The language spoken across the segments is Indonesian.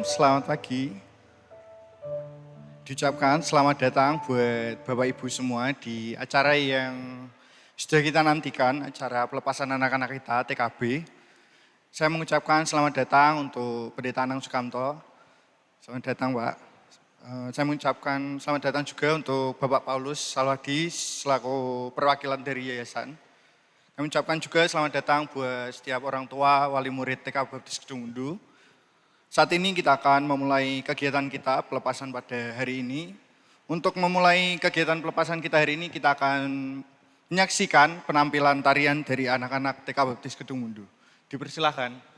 selamat pagi. Diucapkan selamat datang buat Bapak Ibu semua di acara yang sudah kita nantikan, acara pelepasan anak-anak kita TKB. Saya mengucapkan selamat datang untuk Pendeta Anang Sukamto. Selamat datang Pak. Saya mengucapkan selamat datang juga untuk Bapak Paulus Salwadi selaku perwakilan dari yayasan. Kami ucapkan juga selamat datang buat setiap orang tua, wali murid TK Baptis Gedung Undu. Saat ini kita akan memulai kegiatan kita pelepasan pada hari ini. Untuk memulai kegiatan pelepasan kita hari ini, kita akan menyaksikan penampilan tarian dari anak-anak TK Baptis Gedung Undu. Dipersilahkan.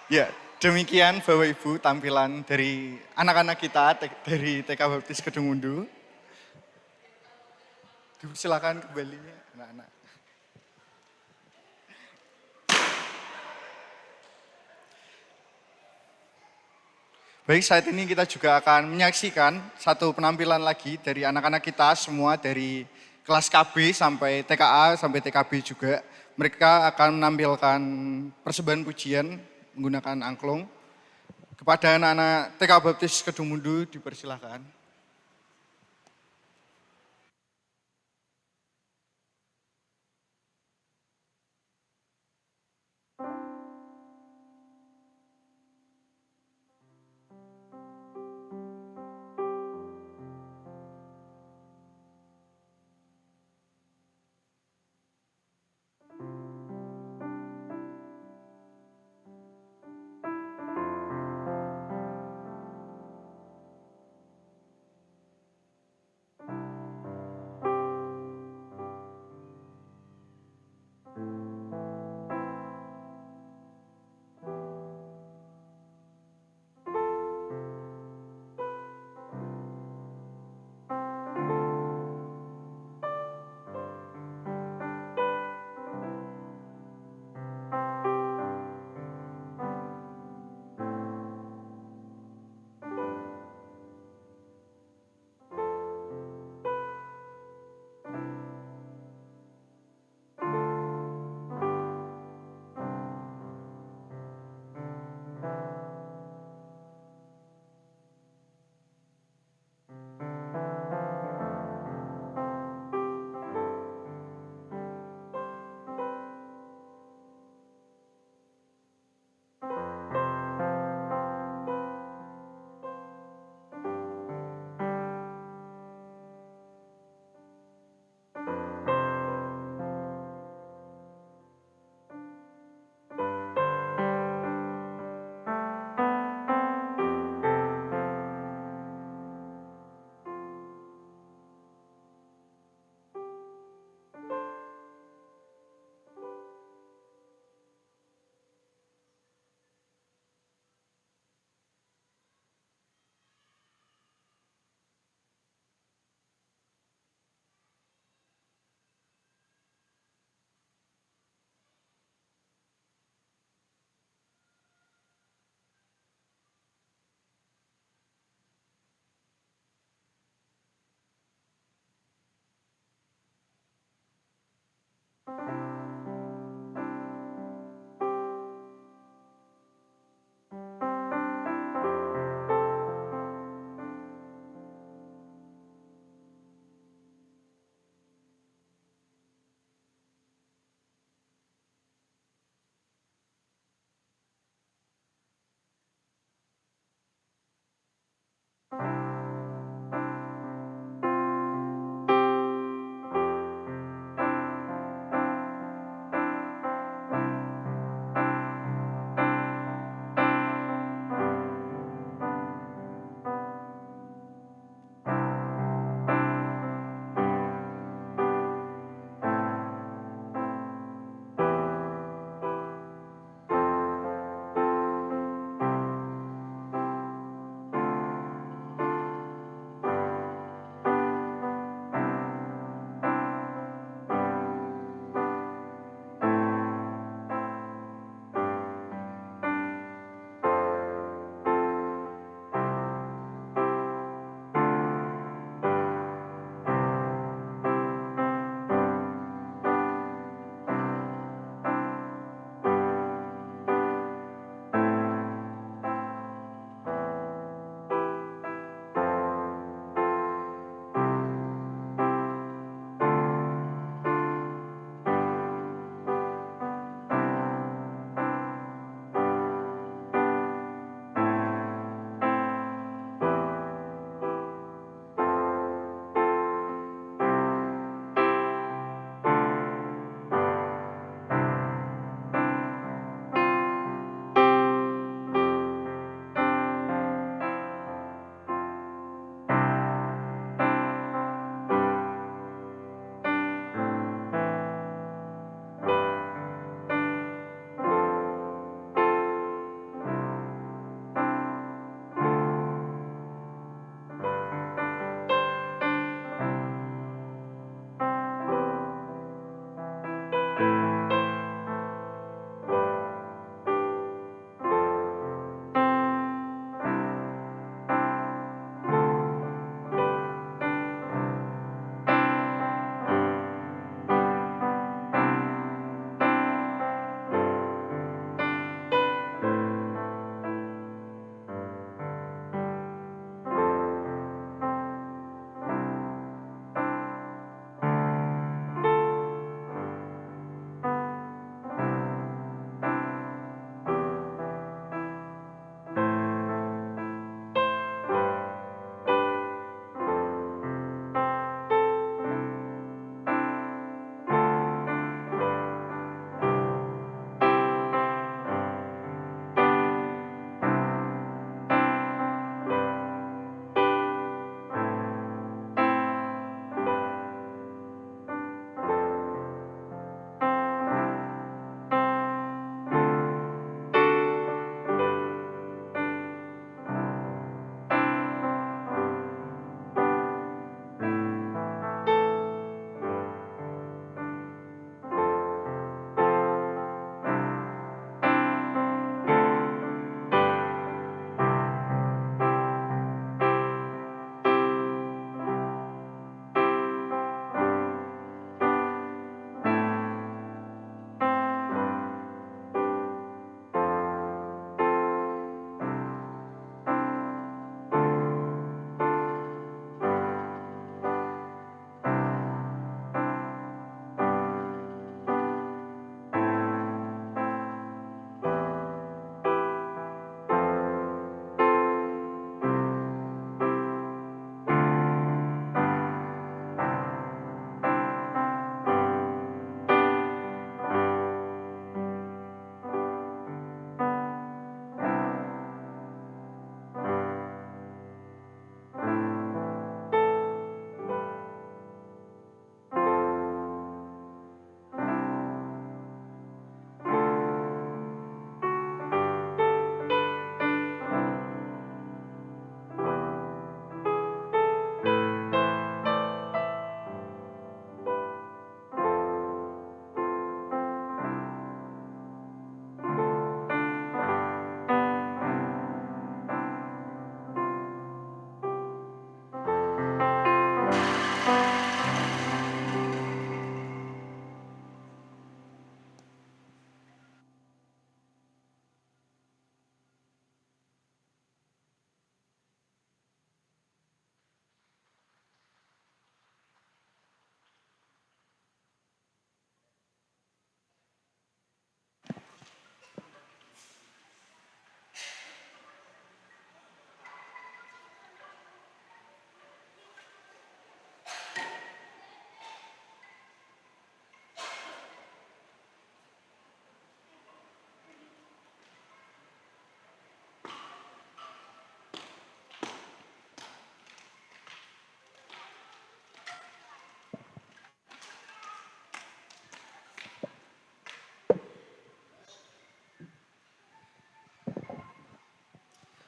Ya, demikian Bapak Ibu tampilan dari anak-anak kita dari TK Baptis Kedungundu. Silakan kembali anak-anak. Baik, saat ini kita juga akan menyaksikan satu penampilan lagi dari anak-anak kita semua dari kelas KB sampai TKA sampai TKB juga. Mereka akan menampilkan persembahan pujian menggunakan angklung. Kepada anak-anak TK Baptis Kedungmundu dipersilahkan.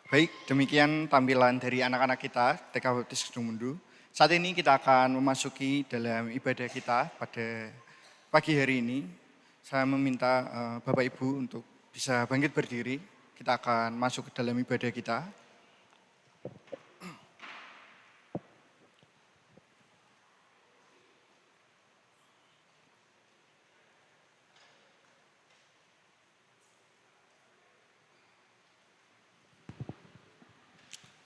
Baik, demikian tampilan dari anak-anak kita TK Baptis Gedung Mundu. Saat ini kita akan memasuki dalam ibadah kita pada pagi hari ini. Saya meminta Bapak Ibu untuk bisa bangkit berdiri. Kita akan masuk ke dalam ibadah kita.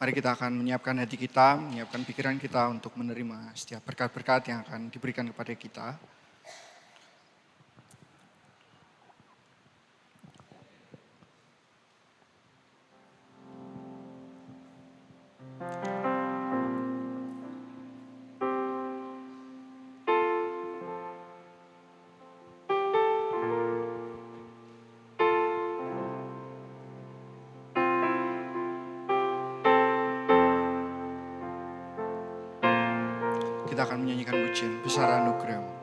Mari kita akan menyiapkan hati kita, menyiapkan pikiran kita untuk menerima setiap berkat-berkat yang akan diberikan kepada kita. Kita akan menyanyikan pujian Besar Anugerah-Mu.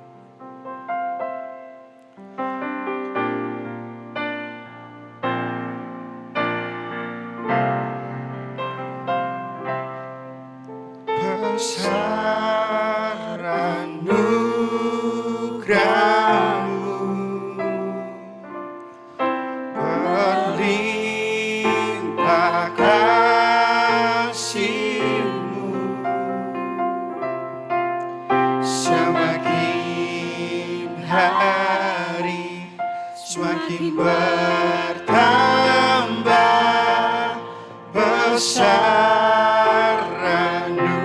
Besar anugerah-Mu, berlimpah kasih-Mu, semakin hari semakin bertambah besar anugerah-Mu.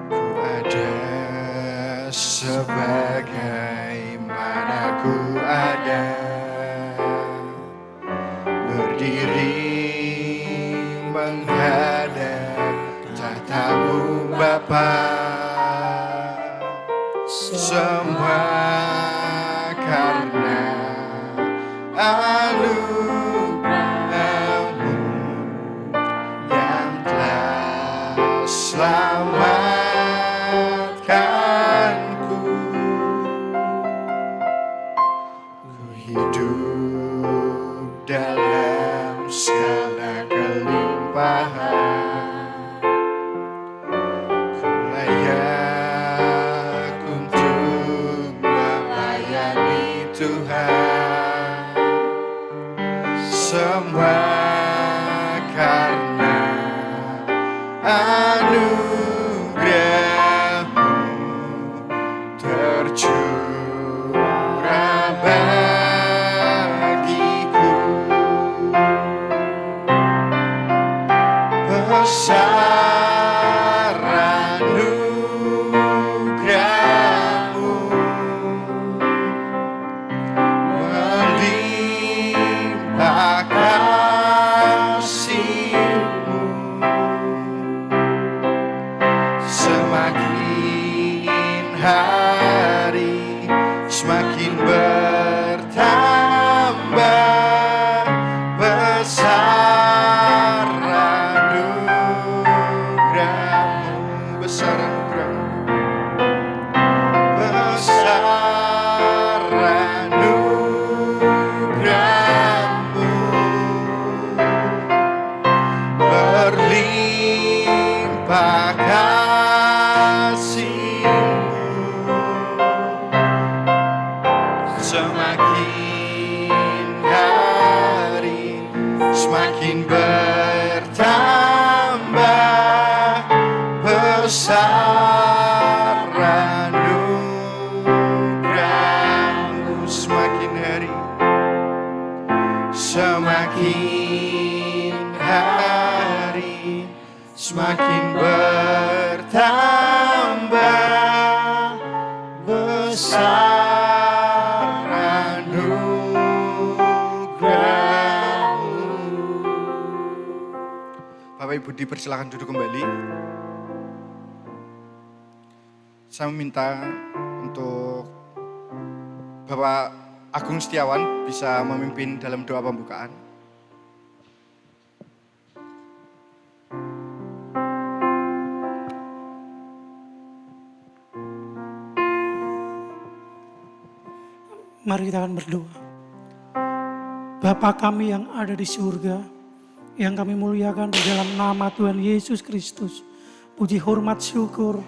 Ku ada sebagaimana ku ada, berdiri menghadap tahta-Mu Bapa. Semua karena anugerah-Mu yang telah selamatkanku. Ku hidup dalam segala kelimpahan, ku layak untuk melayani Tuhan. Semua karena anugerah-Mu tercurah bagiku. Besar anugerah-Mu, melimpah kasih-Mu, semakin hari semakin bertambah besar anugerah-Mu. Besar anugerah-Mu, besar anugerah-Mu, berlimpah kasih-Mu, semakin hari semakin bertambah besar anugerah-Mu. Semakin hari semakin hari semakin bertambah besar anugerah-Mu. Bapak Ibu dipersilakan duduk kembali. Saya meminta untuk Bapak Agung Setiawan bisa memimpin dalam doa pembukaan. Mari kita akan berdoa. Bapa kami yang ada di surga, yang kami muliakan di dalam nama Tuhan Yesus Kristus. Puji hormat syukur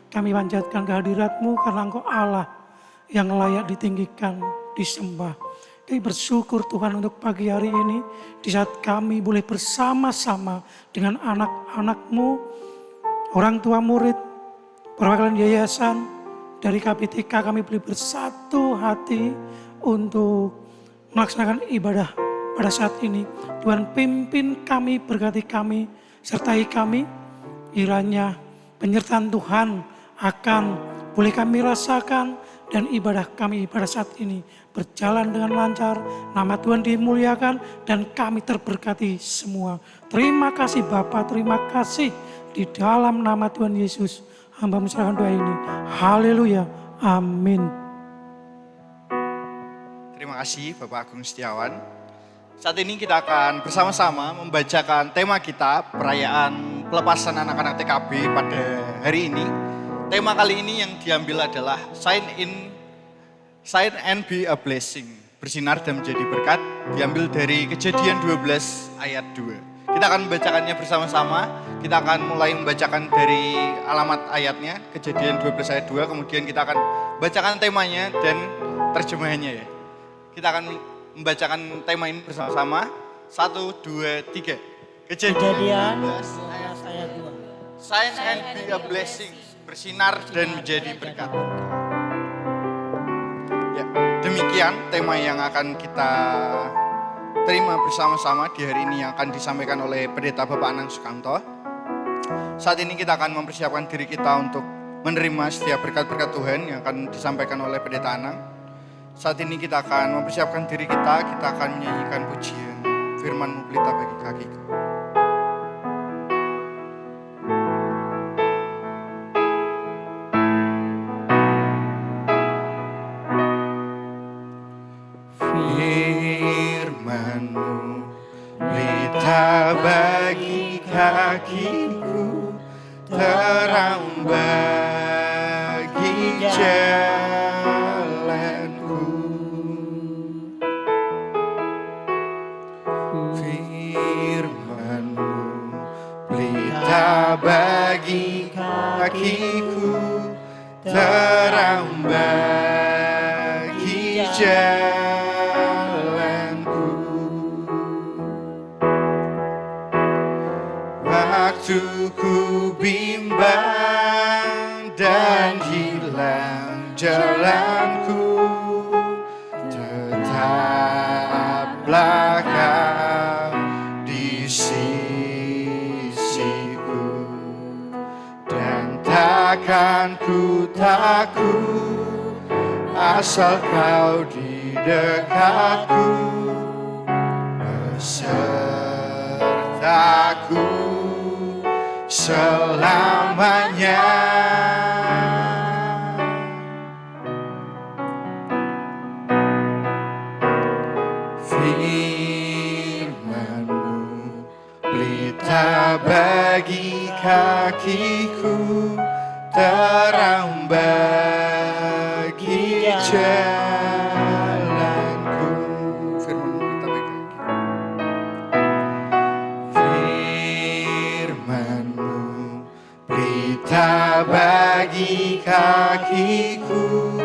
kami panjatkan kehadirat-Mu karena Engkau Allah yang layak ditinggikan, disembah. Kami bersyukur Tuhan untuk pagi hari ini di saat kami boleh bersama-sama dengan anak-anak-Mu, orang tua murid, perwakilan yayasan, dari KPTK kami boleh bersatu hati untuk melaksanakan ibadah pada saat ini. Tuhan pimpin kami, berkati kami, sertai kami. Kiranya penyertaan Tuhan akan boleh kami rasakan dan ibadah kami pada saat ini berjalan dengan lancar. Nama Tuhan dimuliakan dan kami terberkati semua. Terima kasih Bapa, terima kasih di dalam nama Tuhan Yesus. Hamba menyerahkan doa ini. Haleluya. Amin. Terima kasih Bapak Agung Setiawan. Saat ini kita akan bersama-sama membacakan tema kita, perayaan pelepasan anak-anak TKB pada hari ini. Tema kali ini yang diambil adalah Shine and be a blessing. Bersinar dan menjadi berkat, diambil dari Kejadian 12 ayat 2. Kita akan membacakannya bersama-sama. Kita akan mulai membacakan dari alamat ayatnya, Kejadian 12 ayat 2. Kemudian kita akan bacakan temanya dan terjemahannya ya. Kita akan membacakan tema ini bersama-sama. 1, 2, 3. Kejadian 12 ayat 2. Shine and be a blessing. Bersinar dan menjadi berkat. Ya, demikian tema yang akan kita terima bersama-sama di hari ini yang akan disampaikan oleh Pendeta Bapak Anang Sukanto. Saat ini kita akan mempersiapkan diri kita untuk menerima setiap berkat-berkat Tuhan yang akan disampaikan oleh Pendeta Anang. Saat ini kita akan mempersiapkan diri kita akan menyanyikan pujian Firman-Mu pelita bagi kakiku. Firman-Mu pelita bagi kakiku, terang bagi jalanku. Firman-Mu pelita bagi kakiku, terang bagi jalanku. Waktu ku bimbang dan hilang jalanku, tetaplah Kau di sisiku, dan takkan ku takut asal Kau di dekatku, besertaku selamanya. Firman-Mu pelita bagi kakiku, terang bagi jalanku. Firman-Mu pelita bagi kakiku,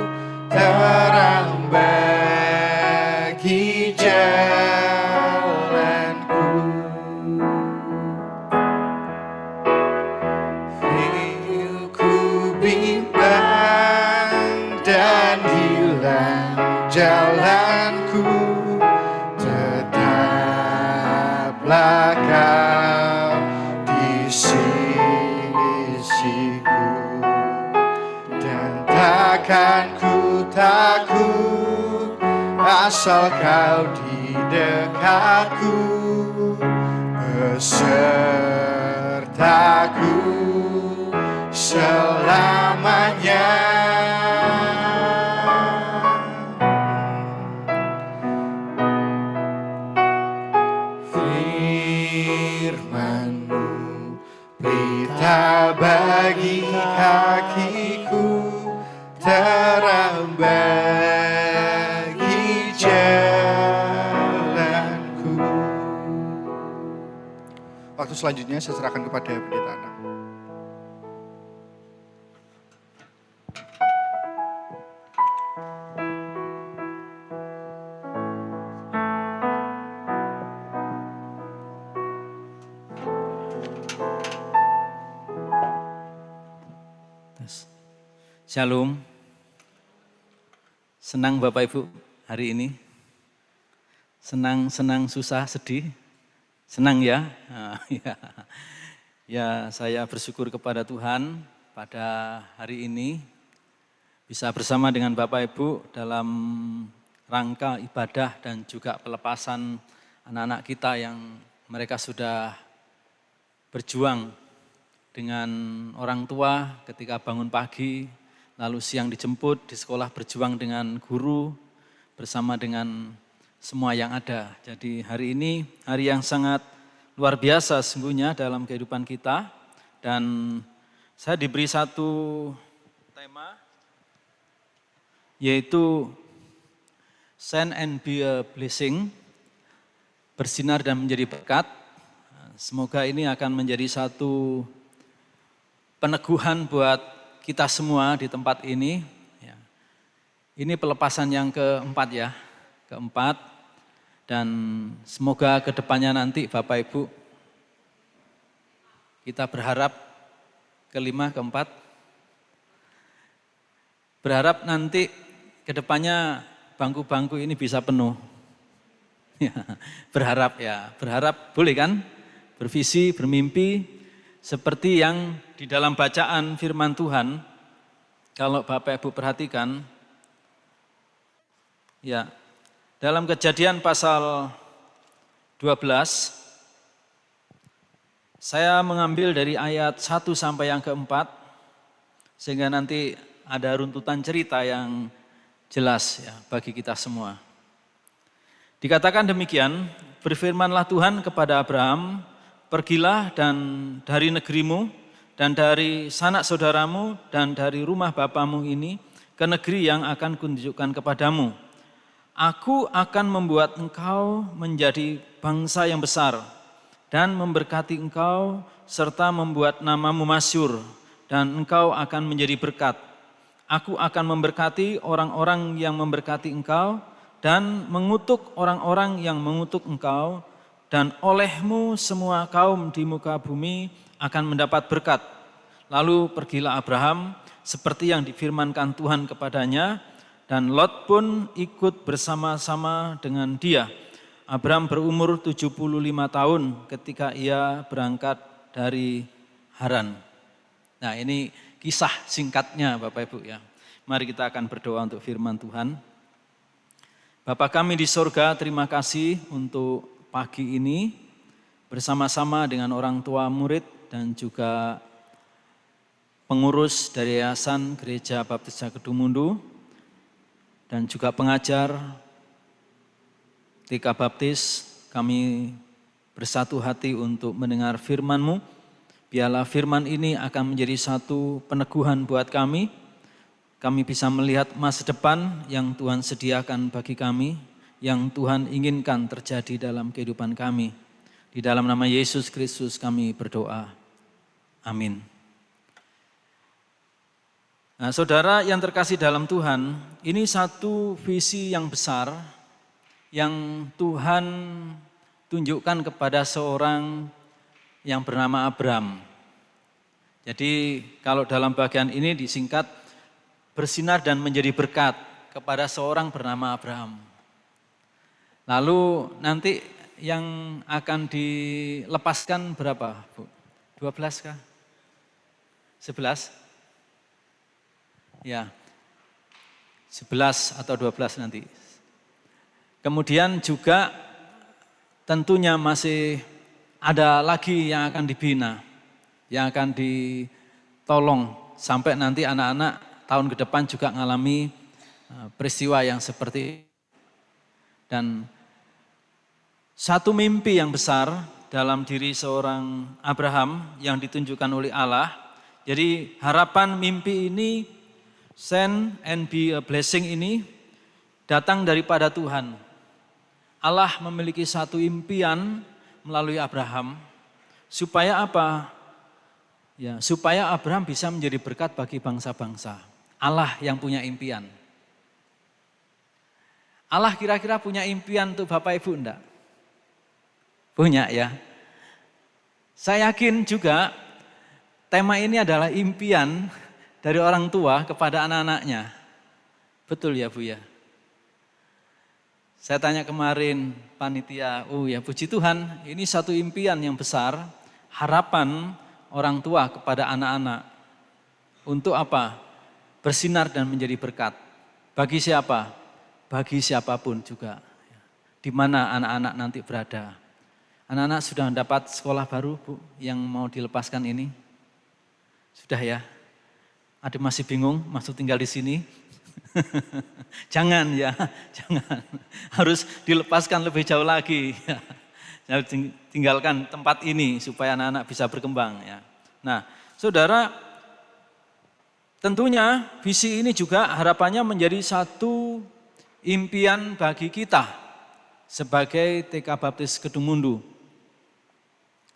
terang bagi jalanku. Ku bimbang dan hilang jalanku, tetaplah Kau di sisiku, dan takkan ku takut asal Kau di dekatku, besertaku selamanya. Firman-Mu pelita bagi kakiku, terang bagi waktu selanjutnya saya serahkan kepada pendeta Anang. Shalom. Senang Bapak Ibu hari ini. Senang, susah, sedih. Senang ya? Ya, saya bersyukur kepada Tuhan pada hari ini bisa bersama dengan Bapak Ibu dalam rangka ibadah dan juga pelepasan anak-anak kita yang mereka sudah berjuang dengan orang tua ketika bangun pagi, lalu siang dijemput, di sekolah berjuang dengan guru, bersama dengan semua yang ada. Jadi hari ini hari yang sangat luar biasa sesungguhnya dalam kehidupan kita. Dan saya diberi satu tema, yaitu Shine and be a blessing, bersinar dan menjadi berkat. Semoga ini akan menjadi satu peneguhan buat kita semua di tempat ini. Ini pelepasan yang keempat ya, keempat. Dan semoga kedepannya nanti Bapak Ibu, kita berharap kelima, keempat. Berharap nanti kedepannya bangku-bangku ini bisa penuh. Berharap boleh kan? Bervisi, bermimpi, seperti yang di dalam bacaan firman Tuhan, kalau Bapak Ibu perhatikan, ya, dalam Kejadian pasal 12, saya mengambil dari ayat 1 sampai yang keempat, sehingga nanti ada runtutan cerita yang jelas ya bagi kita semua. Dikatakan demikian, berfirmanlah Tuhan kepada Abraham, pergilah dan dari negerimu dan dari sanak saudaramu dan dari rumah bapamu ini ke negeri yang akan kunjukkan kepadamu. Aku akan membuat engkau menjadi bangsa yang besar dan memberkati engkau serta membuat namamu masyhur dan engkau akan menjadi berkat. Aku akan memberkati orang-orang yang memberkati engkau dan mengutuk orang-orang yang mengutuk engkau. Dan olehmu semua kaum di muka bumi akan mendapat berkat. Lalu pergilah Abraham seperti yang difirmankan Tuhan kepadanya, dan Lot pun ikut bersama-sama dengan dia. Abraham berumur 75 tahun ketika ia berangkat dari Haran. Nah, ini kisah singkatnya Bapak Ibu ya. Mari kita akan berdoa untuk firman Tuhan. Bapa kami di sorga, terima kasih untuk pagi ini bersama-sama dengan orang tua murid dan juga pengurus dari Yayasan Gereja Baptis Kedungmundu dan juga pengajar TK Baptis, kami bersatu hati untuk mendengar firman-Mu. Biarlah firman ini akan menjadi satu peneguhan buat kami. Kami bisa melihat masa depan yang Tuhan sediakan bagi kami, yang Tuhan inginkan terjadi dalam kehidupan kami. Di dalam nama Yesus Kristus kami berdoa. Amin. Nah, saudara yang terkasih dalam Tuhan, ini satu visi yang besar yang Tuhan tunjukkan kepada seorang yang bernama Abraham. Jadi kalau dalam bagian ini disingkat bersinar dan menjadi berkat kepada seorang bernama Abraham. Lalu nanti yang akan dilepaskan berapa, Bu? 12 kah? 11? Ya, 11 atau 12 nanti. Kemudian juga tentunya masih ada lagi yang akan dibina, yang akan ditolong sampai nanti anak-anak tahun ke depan juga mengalami peristiwa yang seperti. Dan satu mimpi yang besar dalam diri seorang Abraham yang ditunjukkan oleh Allah. Jadi harapan mimpi ini, send and be a blessing ini datang daripada Tuhan. Allah memiliki satu impian melalui Abraham Supaya apa? Ya, supaya Abraham bisa menjadi berkat bagi bangsa-bangsa. Allah yang punya impian. Allah kira-kira punya impian untuk Bapak Ibu enggak? Punya ya. Saya yakin juga tema ini adalah impian dari orang tua kepada anak-anaknya. Betul ya Bu ya? Saya tanya kemarin panitia, oh ya puji Tuhan, ini satu impian yang besar, harapan orang tua kepada anak-anak. Untuk apa? Bersinar dan menjadi berkat. Bagi siapa? Bagi siapapun juga. Di mana anak-anak nanti berada. Anak-anak sudah mendapat sekolah baru Bu, yang mau dilepaskan ini? Sudah ya? Ada masih bingung, masuk tinggal di sini? Jangan ya, jangan. Harus dilepaskan lebih jauh lagi. Tinggalkan tempat ini supaya anak-anak bisa berkembang ya. Nah, saudara, tentunya visi ini juga harapannya menjadi satu impian bagi kita sebagai TK Baptis Kedungmundu.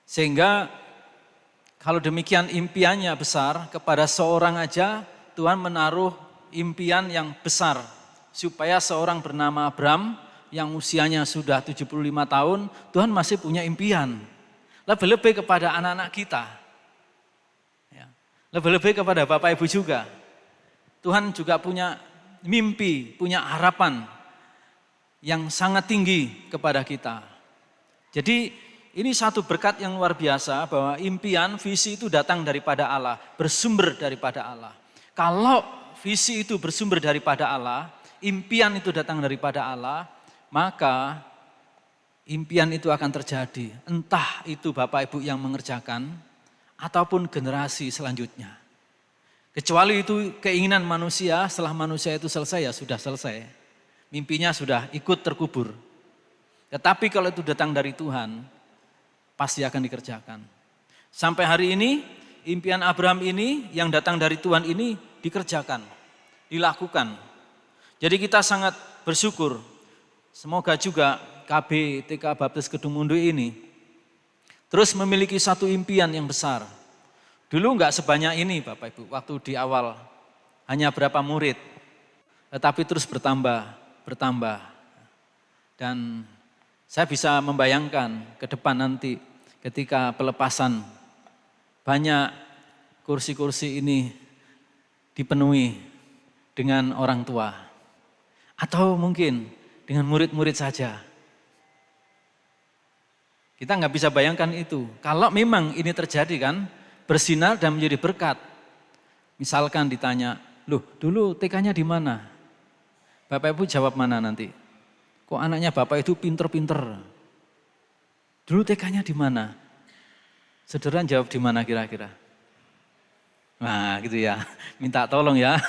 Sehingga kalau demikian impiannya besar, kepada seorang aja Tuhan menaruh impian yang besar. Supaya seorang bernama Abraham yang usianya sudah 75 tahun, Tuhan masih punya impian. Lebih-lebih kepada anak-anak kita. Ya. Lebih-lebih kepada Bapak Ibu juga. Tuhan juga punya mimpi, punya harapan yang sangat tinggi kepada kita. Jadi ini satu berkat yang luar biasa bahwa impian, visi itu datang daripada Allah, bersumber daripada Allah. Kalau visi itu bersumber daripada Allah, impian itu datang daripada Allah, maka impian itu akan terjadi. Entah itu Bapak Ibu yang mengerjakan, ataupun generasi selanjutnya. Kecuali itu keinginan manusia, setelah manusia itu selesai ya sudah selesai. Mimpinya sudah ikut terkubur. Tetapi kalau itu datang dari Tuhan, pasti akan dikerjakan. Sampai hari ini, impian Abraham ini yang datang dari Tuhan ini dikerjakan, dilakukan. Jadi kita sangat bersyukur. Semoga juga KB TK Baptis Kedungmundu ini terus memiliki satu impian yang besar. Dulu enggak sebanyak ini Bapak Ibu, waktu di awal hanya berapa murid, tetapi terus bertambah. Dan saya bisa membayangkan ke depan nanti ketika pelepasan banyak kursi-kursi ini dipenuhi dengan orang tua. Atau mungkin dengan murid-murid saja. Kita nggak bisa bayangkan itu. Kalau memang ini terjadi kan, bersinar dan menjadi berkat. Misalkan ditanya, loh dulu TK-nya di mana? Bapak Ibu jawab mana nanti? Kok anaknya Bapak itu pinter-pinter? Dulu TK-nya di mana? Saudara jawab di mana kira-kira? Nah gitu ya, minta tolong ya,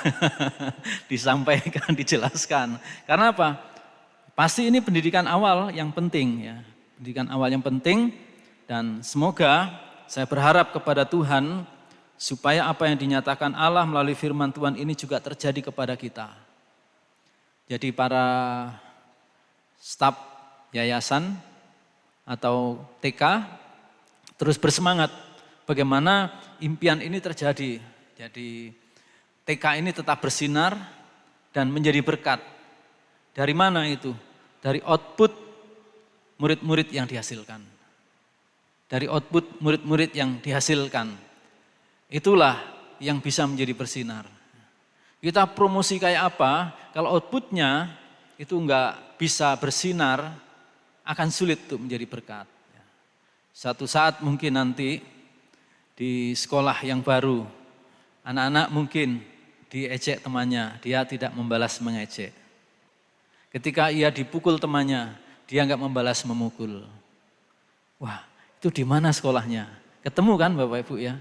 disampaikan, dijelaskan. Karena apa? Pasti ini pendidikan awal yang penting ya. Pendidikan awal yang penting dan semoga saya berharap kepada Tuhan supaya apa yang dinyatakan Allah melalui firman Tuhan ini juga terjadi kepada kita. Jadi para staf yayasan atau TK terus bersemangat bagaimana impian ini terjadi. Jadi TK ini tetap bersinar dan menjadi berkat. Dari mana itu? Dari output murid-murid yang dihasilkan. Dari output murid-murid yang dihasilkan. Itulah yang bisa menjadi bersinar. Kita promosi kayak apa, kalau outputnya itu enggak bisa bersinar, akan sulit untuk menjadi berkat. Satu saat mungkin nanti di sekolah yang baru, anak-anak mungkin diejek temannya, dia tidak membalas mengejek. Ketika ia dipukul temannya, dia enggak membalas memukul. Wah, itu di mana sekolahnya? Ketemu kan Bapak Ibu ya?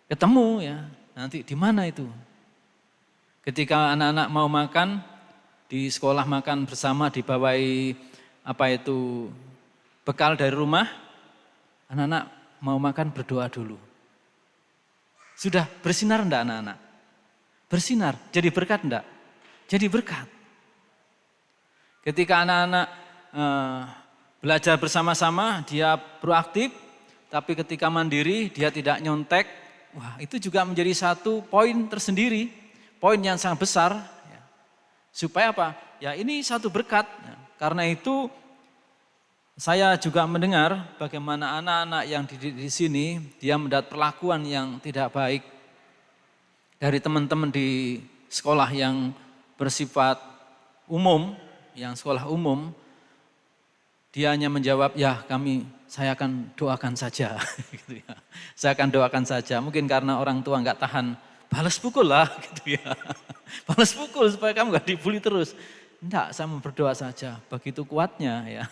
Ketemu ya, nanti di mana itu? Ketika anak-anak mau makan, di sekolah makan bersama dibawahi bekal dari rumah, anak-anak mau makan berdoa dulu. Sudah bersinar enggak anak-anak? Bersinar, jadi berkat enggak? Jadi berkat. Ketika anak-anak belajar bersama-sama, dia proaktif, tapi ketika mandiri dia tidak nyontek. Wah, itu juga menjadi satu poin tersendiri, poin yang sangat besar. Ya. Supaya apa? Ya ini satu berkat. Ya. Karena itu saya juga mendengar bagaimana anak-anak yang di sini, dia mendapat perlakuan yang tidak baik dari teman-teman di sekolah yang bersifat umum, yang sekolah umum. Dia hanya menjawab, ya saya akan doakan saja. Gitu ya. Saya akan doakan saja, mungkin karena orang tua nggak tahan, balas pukul lah gitu ya. Balas pukul supaya kamu nggak dibully terus. Enggak, saya mau berdoa saja, begitu kuatnya ya.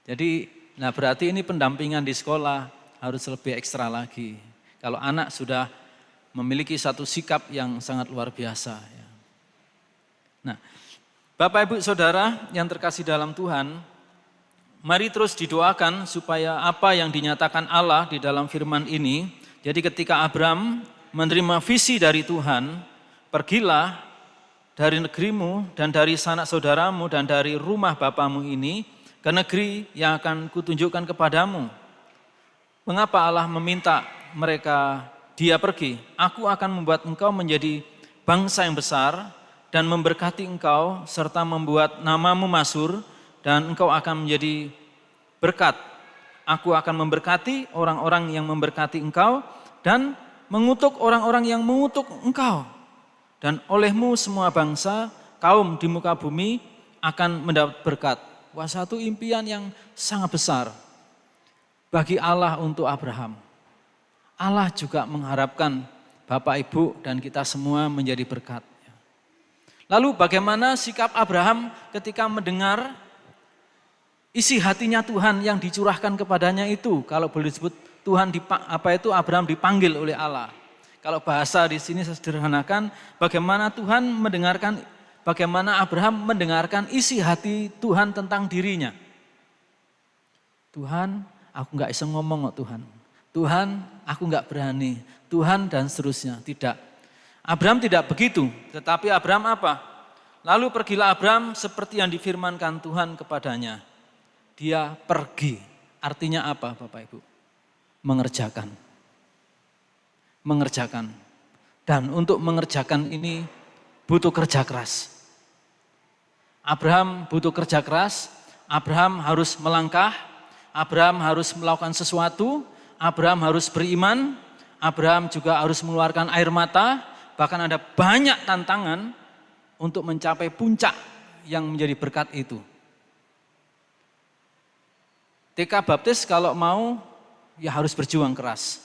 Jadi, berarti ini pendampingan di sekolah harus lebih ekstra lagi. Kalau anak sudah memiliki satu sikap yang sangat luar biasa. Ya. Nah, Bapak Ibu Saudara yang terkasih dalam Tuhan, mari terus didoakan supaya apa yang dinyatakan Allah di dalam firman ini, jadi ketika Abraham menerima visi dari Tuhan, pergilah dari negerimu dan dari sanak saudaramu dan dari rumah bapamu ini ke negeri yang akan kutunjukkan kepadamu. Mengapa Allah meminta dia pergi? Aku akan membuat engkau menjadi bangsa yang besar dan memberkati engkau serta membuat namamu masyhur dan engkau akan menjadi berkat. Aku akan memberkati orang-orang yang memberkati engkau dan mengutuk orang-orang yang mengutuk engkau. Dan olehmu semua bangsa, kaum di muka bumi akan mendapat berkat. Wah, satu impian yang sangat besar bagi Allah untuk Abraham. Allah juga mengharapkan Bapak Ibu dan kita semua menjadi berkat. Lalu bagaimana sikap Abraham ketika mendengar isi hatinya Tuhan yang dicurahkan kepadanya itu? Kalau boleh disebut Abraham dipanggil oleh Allah. Kalau bahasa di sini saya sederhanakan, bagaimana Abraham mendengarkan isi hati Tuhan tentang dirinya. Tuhan, aku nggak bisa ngomong kok Tuhan. Tuhan, aku nggak berani. Tuhan dan seterusnya. Tidak. Abraham tidak begitu, tetapi Abraham apa? Lalu pergilah Abraham seperti yang difirmankan Tuhan kepadanya. Dia pergi. Artinya apa Bapak Ibu? Mengerjakan. Mengerjakan. Dan untuk mengerjakan ini butuh kerja keras. Abraham butuh kerja keras, Abraham harus melangkah, Abraham harus melakukan sesuatu, Abraham harus beriman, Abraham juga harus mengeluarkan air mata, bahkan ada banyak tantangan untuk mencapai puncak yang menjadi berkat itu. TK Baptis kalau mau ya harus berjuang keras.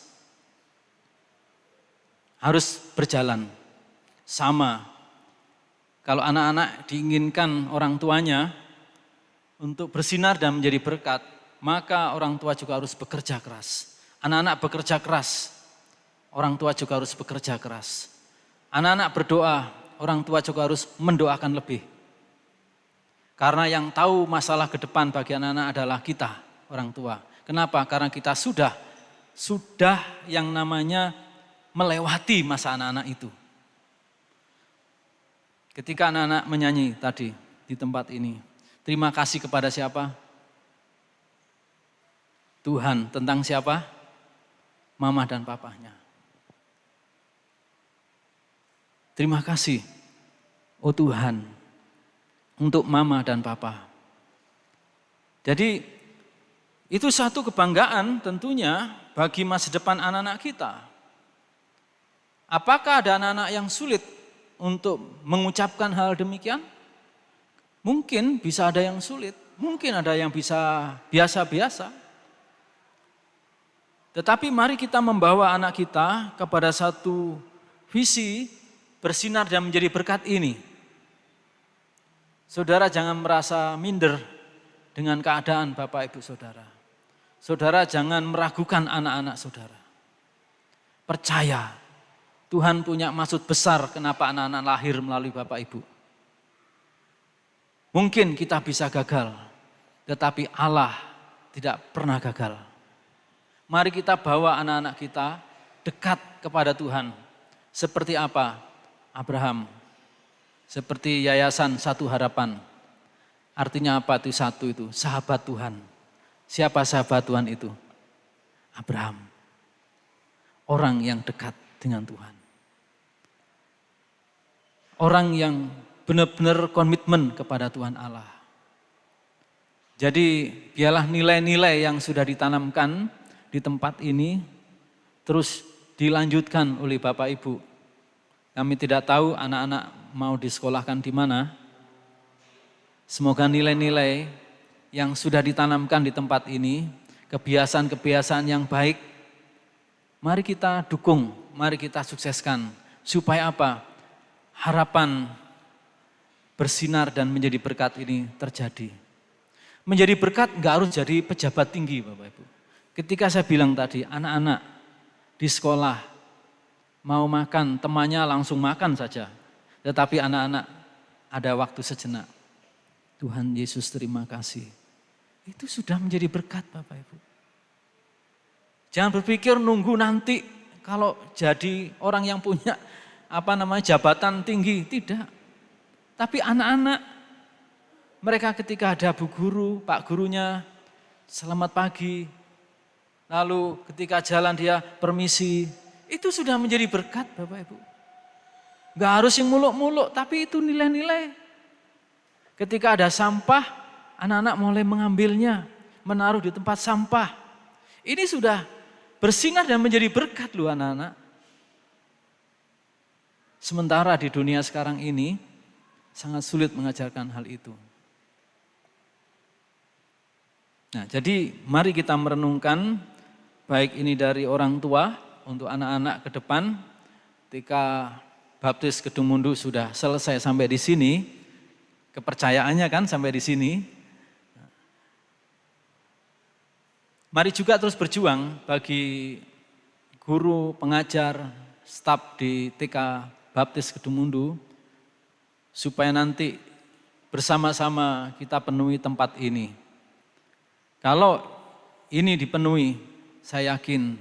Harus berjalan. Sama. Kalau anak-anak diinginkan orang tuanya untuk bersinar dan menjadi berkat, maka orang tua juga harus bekerja keras. Anak-anak bekerja keras, orang tua juga harus bekerja keras. Anak-anak berdoa, orang tua juga harus mendoakan lebih. Karena yang tahu masalah ke depan bagi anak-anak adalah kita, orang tua. Kenapa? Karena kita sudah yang namanya melewati masa anak-anak itu. Ketika anak-anak menyanyi tadi di tempat ini, terima kasih kepada siapa? Tuhan. Tentang siapa? Mama dan papahnya. Terima kasih, oh Tuhan, untuk mama dan papa. Jadi itu satu kebanggaan tentunya bagi masa depan anak-anak kita. Apakah ada anak-anak yang sulit untuk mengucapkan hal demikian? Mungkin bisa ada yang sulit, mungkin ada yang bisa biasa-biasa. Tetapi mari kita membawa anak kita kepada satu visi bersinar dan menjadi berkat ini. Saudara jangan merasa minder dengan keadaan Bapak Ibu Saudara. Saudara jangan meragukan anak-anak saudara. Percaya, Tuhan punya maksud besar kenapa anak-anak lahir melalui Bapak Ibu. Mungkin kita bisa gagal, tetapi Allah tidak pernah gagal. Mari kita bawa anak-anak kita dekat kepada Tuhan. Seperti apa? Abraham, seperti yayasan Satu Harapan. Artinya apa itu satu itu? Sahabat Tuhan. Siapa sahabat Tuhan itu? Abraham. Orang yang dekat dengan Tuhan. Orang yang benar-benar komitmen kepada Tuhan Allah. Jadi biarlah nilai-nilai yang sudah ditanamkan di tempat ini terus dilanjutkan oleh Bapak Ibu. Kami tidak tahu anak-anak mau disekolahkan di mana. Semoga nilai-nilai yang sudah ditanamkan di tempat ini, kebiasaan-kebiasaan yang baik, mari kita dukung, mari kita sukseskan. Supaya apa? Harapan bersinar dan menjadi berkat ini terjadi. Menjadi berkat enggak harus jadi pejabat tinggi Bapak Ibu. Ketika saya bilang tadi, anak-anak di sekolah mau makan, temannya langsung makan saja. Tetapi anak-anak ada waktu sejenak. Tuhan Yesus terima kasih. Itu sudah menjadi berkat Bapak Ibu. Jangan berpikir nunggu nanti kalau jadi orang yang punya jabatan tinggi, tidak. Tapi anak-anak, mereka ketika ada bu guru, pak gurunya, selamat pagi. Lalu ketika jalan dia permisi, itu sudah menjadi berkat Bapak Ibu. Gak harus yang muluk-muluk, tapi itu nilai-nilai. Ketika ada sampah, anak-anak mulai mengambilnya, menaruh di tempat sampah. Ini sudah bersinar dan menjadi berkat loh anak-anak. Sementara di dunia sekarang ini sangat sulit mengajarkan hal itu. Nah, jadi mari kita merenungkan baik ini dari orang tua untuk anak-anak ke depan. Ketika baptis Kedung Mundu sudah selesai sampai di sini, kepercayaannya kan sampai di sini. Mari juga terus berjuang bagi guru, pengajar, staf di TK Baptis Kedung Mundu, supaya nanti bersama-sama kita penuhi tempat ini. Kalau ini dipenuhi, saya yakin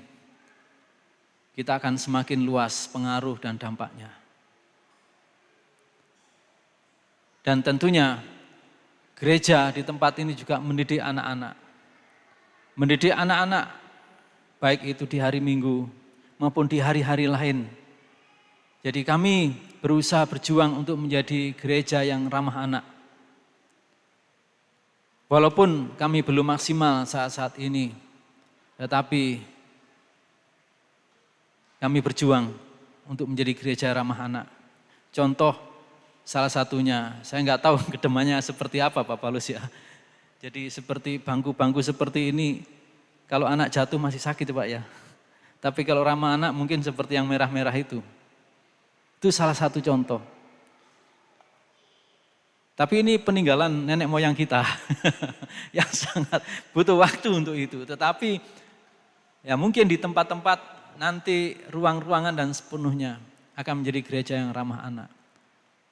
kita akan semakin luas pengaruh dan dampaknya. Dan tentunya gereja di tempat ini juga mendidik anak-anak. Mendidik anak-anak baik itu di hari Minggu maupun di hari-hari lain. Jadi kami berusaha berjuang untuk menjadi gereja yang ramah anak. Walaupun kami belum maksimal saat-saat ini, tetapi kami berjuang untuk menjadi gereja ramah anak. Contoh salah satunya, saya nggak tahu kedepannya seperti apa Pak Paulus ya. Jadi seperti bangku-bangku seperti ini, kalau anak jatuh masih sakit Pak ya. Tapi kalau ramah anak mungkin seperti yang merah-merah itu. Itu salah satu contoh. Tapi ini peninggalan nenek moyang kita yang sangat butuh waktu untuk itu. Tetapi ya mungkin di tempat-tempat nanti ruang-ruangan dan sepenuhnya akan menjadi gereja yang ramah anak.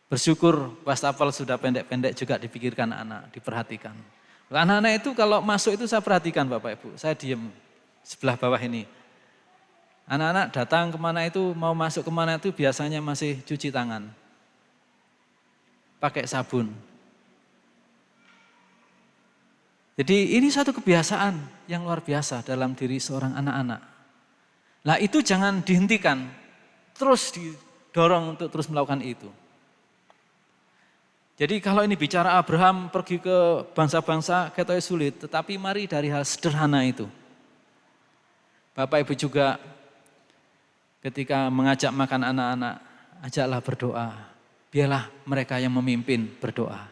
Bersyukur wastafel sudah pendek-pendek juga dipikirkan anak, diperhatikan. Anak-anak itu kalau masuk itu saya perhatikan Bapak Ibu, saya diem sebelah bawah ini. Anak-anak datang kemana itu, mau masuk kemana itu biasanya masih cuci tangan. Pakai sabun. Jadi ini satu kebiasaan yang luar biasa dalam diri seorang anak-anak. Nah itu jangan dihentikan, terus didorong untuk terus melakukan itu. Jadi kalau ini bicara Abraham pergi ke bangsa-bangsa katanya sulit, tetapi mari dari hal sederhana itu. Bapak Ibu juga ketika mengajak makan anak-anak, ajaklah berdoa. Biarlah mereka yang memimpin berdoa.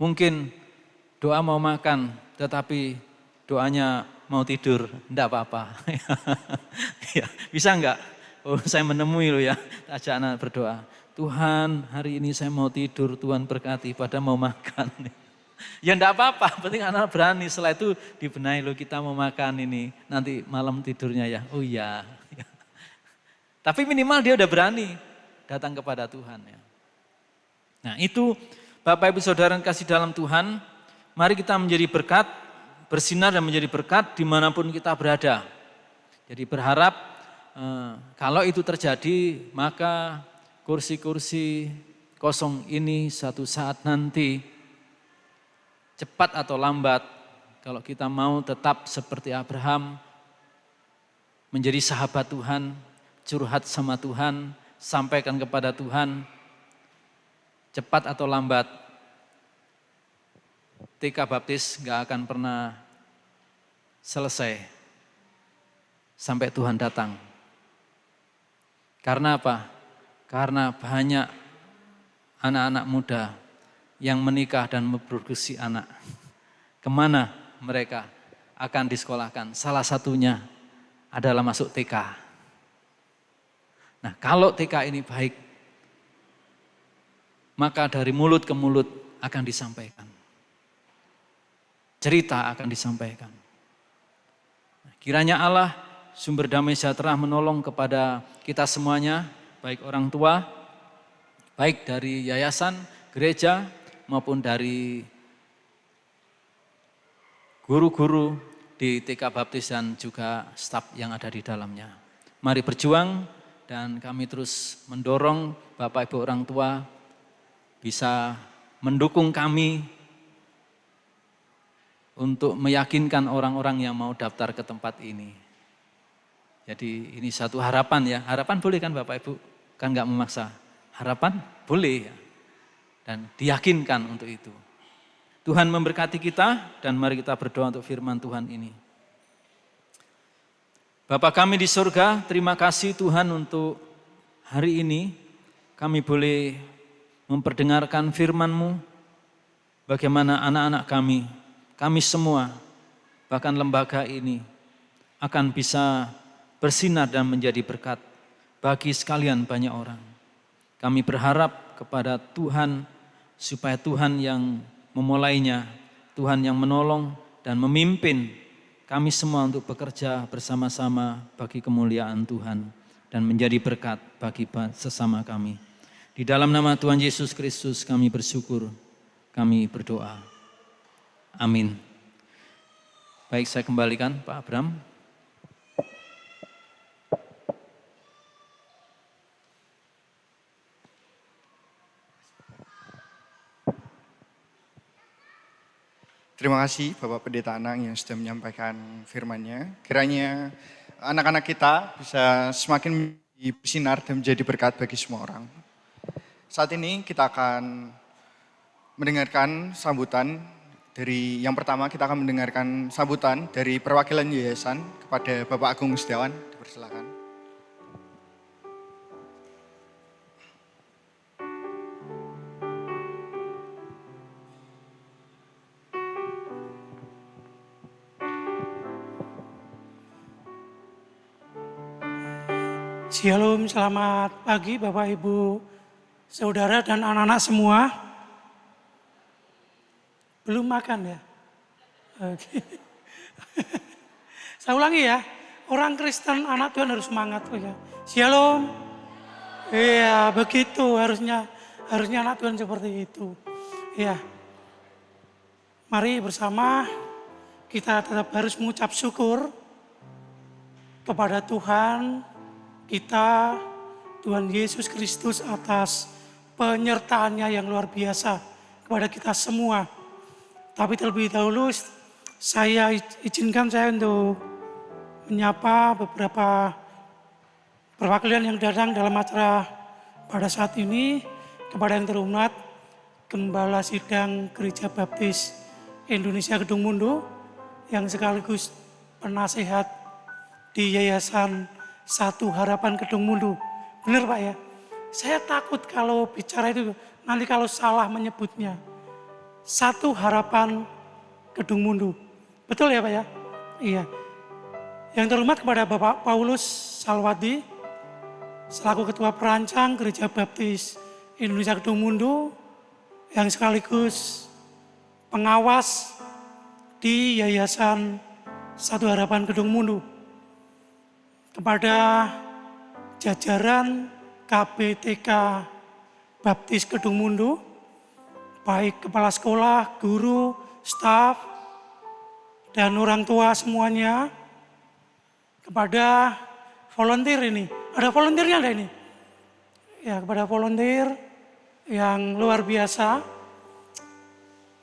Mungkin doa mau makan, tetapi doanya mau tidur, enggak apa-apa. Ya, bisa enggak? Oh, saya menemui loh ya, ajak anak berdoa. Tuhan, hari ini saya mau tidur, Tuhan berkati, pada mau makan. Ya enggak apa-apa, penting anak berani. Setelah itu dibenahi loh, kita mau makan ini, nanti malam tidurnya ya. Oh iya. Tapi minimal dia udah berani datang kepada Tuhan ya. Nah itu Bapak Ibu Saudara yang kasih dalam Tuhan, mari kita menjadi berkat, bersinar dan menjadi berkat dimanapun kita berada. Jadi berharap kalau itu terjadi maka kursi-kursi kosong ini suatu saat nanti cepat atau lambat kalau kita mau tetap seperti Abraham, menjadi sahabat Tuhan, curhat sama Tuhan, sampaikan kepada Tuhan, cepat atau lambat, TK Baptis gak akan pernah selesai sampai Tuhan datang. Karena apa? Karena banyak anak-anak muda yang menikah dan memproduksi anak. Kemana mereka akan disekolahkan? Salah satunya adalah masuk TK. Nah, kalau TK ini baik, maka dari mulut ke mulut akan disampaikan. Cerita akan disampaikan. Kiranya Allah, sumber damai sejahtera, menolong kepada kita semuanya, baik orang tua, baik dari yayasan, gereja, maupun dari guru-guru di TK Baptis dan juga staf yang ada di dalamnya. Mari berjuang dan kami terus mendorong Bapak Ibu orang tua bisa mendukung kami untuk meyakinkan orang-orang yang mau daftar ke tempat ini. Jadi ini satu harapan ya. Harapan boleh kan Bapak Ibu? Kan enggak memaksa. Harapan boleh ya. Dan diyakinkan untuk itu. Tuhan memberkati kita dan mari kita berdoa untuk firman Tuhan ini. Bapa kami di surga, terima kasih Tuhan untuk hari ini kami boleh memperdengarkan firman-Mu. Bagaimana anak-anak kami semua, bahkan lembaga ini akan bisa bersinar dan menjadi berkat bagi sekalian banyak orang. Kami berharap kepada Tuhan supaya Tuhan yang memulainya, Tuhan yang menolong dan memimpin kami semua untuk bekerja bersama-sama bagi kemuliaan Tuhan dan menjadi berkat bagi sesama kami. Di dalam nama Tuhan Yesus Kristus kami bersyukur, kami berdoa. Amin. Baik, saya kembalikan Pak Abram. Terima kasih Bapak Pendeta Anang yang sudah menyampaikan firman-Nya. Kiranya anak-anak kita bisa semakin bersinar dan menjadi berkat bagi semua orang. Saat ini kita akan mendengarkan sambutan dari yang pertama kita akan mendengarkan sambutan dari perwakilan yayasan kepada Bapak Agung Setiawan. Dipersilakan. Shalom, selamat pagi Bapak Ibu, Saudara dan anak-anak semua. Belum makan ya? Oke. Saya ulangi ya, orang Kristen anak Tuhan harus semangat. Ya. Shalom. Iya, begitu harusnya anak Tuhan seperti itu. Ya. Mari bersama kita tetap harus mengucap syukur kepada Tuhan kita, Tuhan Yesus Kristus atas penyertaannya yang luar biasa kepada kita semua. Tapi terlebih dahulu saya izinkan saya untuk menyapa beberapa perwakilan yang datang dalam acara pada saat ini. Kepada yang terhormat Gembala Sidang Gereja Baptis Indonesia Kedung Mundu yang sekaligus penasehat di Yayasan Satu Harapan Kedung Mundu. Benar Pak ya? Saya takut kalau bicara itu, nanti kalau salah menyebutnya. Satu Harapan Kedung Mundu. Betul ya Pak ya? Iya. Yang terhormat kepada Bapak Paulus Salwadi, selaku Ketua Perancang Gereja Baptis Indonesia Kedung Mundu, yang sekaligus pengawas di Yayasan Satu Harapan Kedung Mundu. Kepada jajaran KBTK Baptis Kedung Mundu, baik kepala sekolah, guru, staf, dan orang tua semuanya. Kepada volunteer ini, ada volunteernya ada ini? Ya, kepada volunteer yang luar biasa.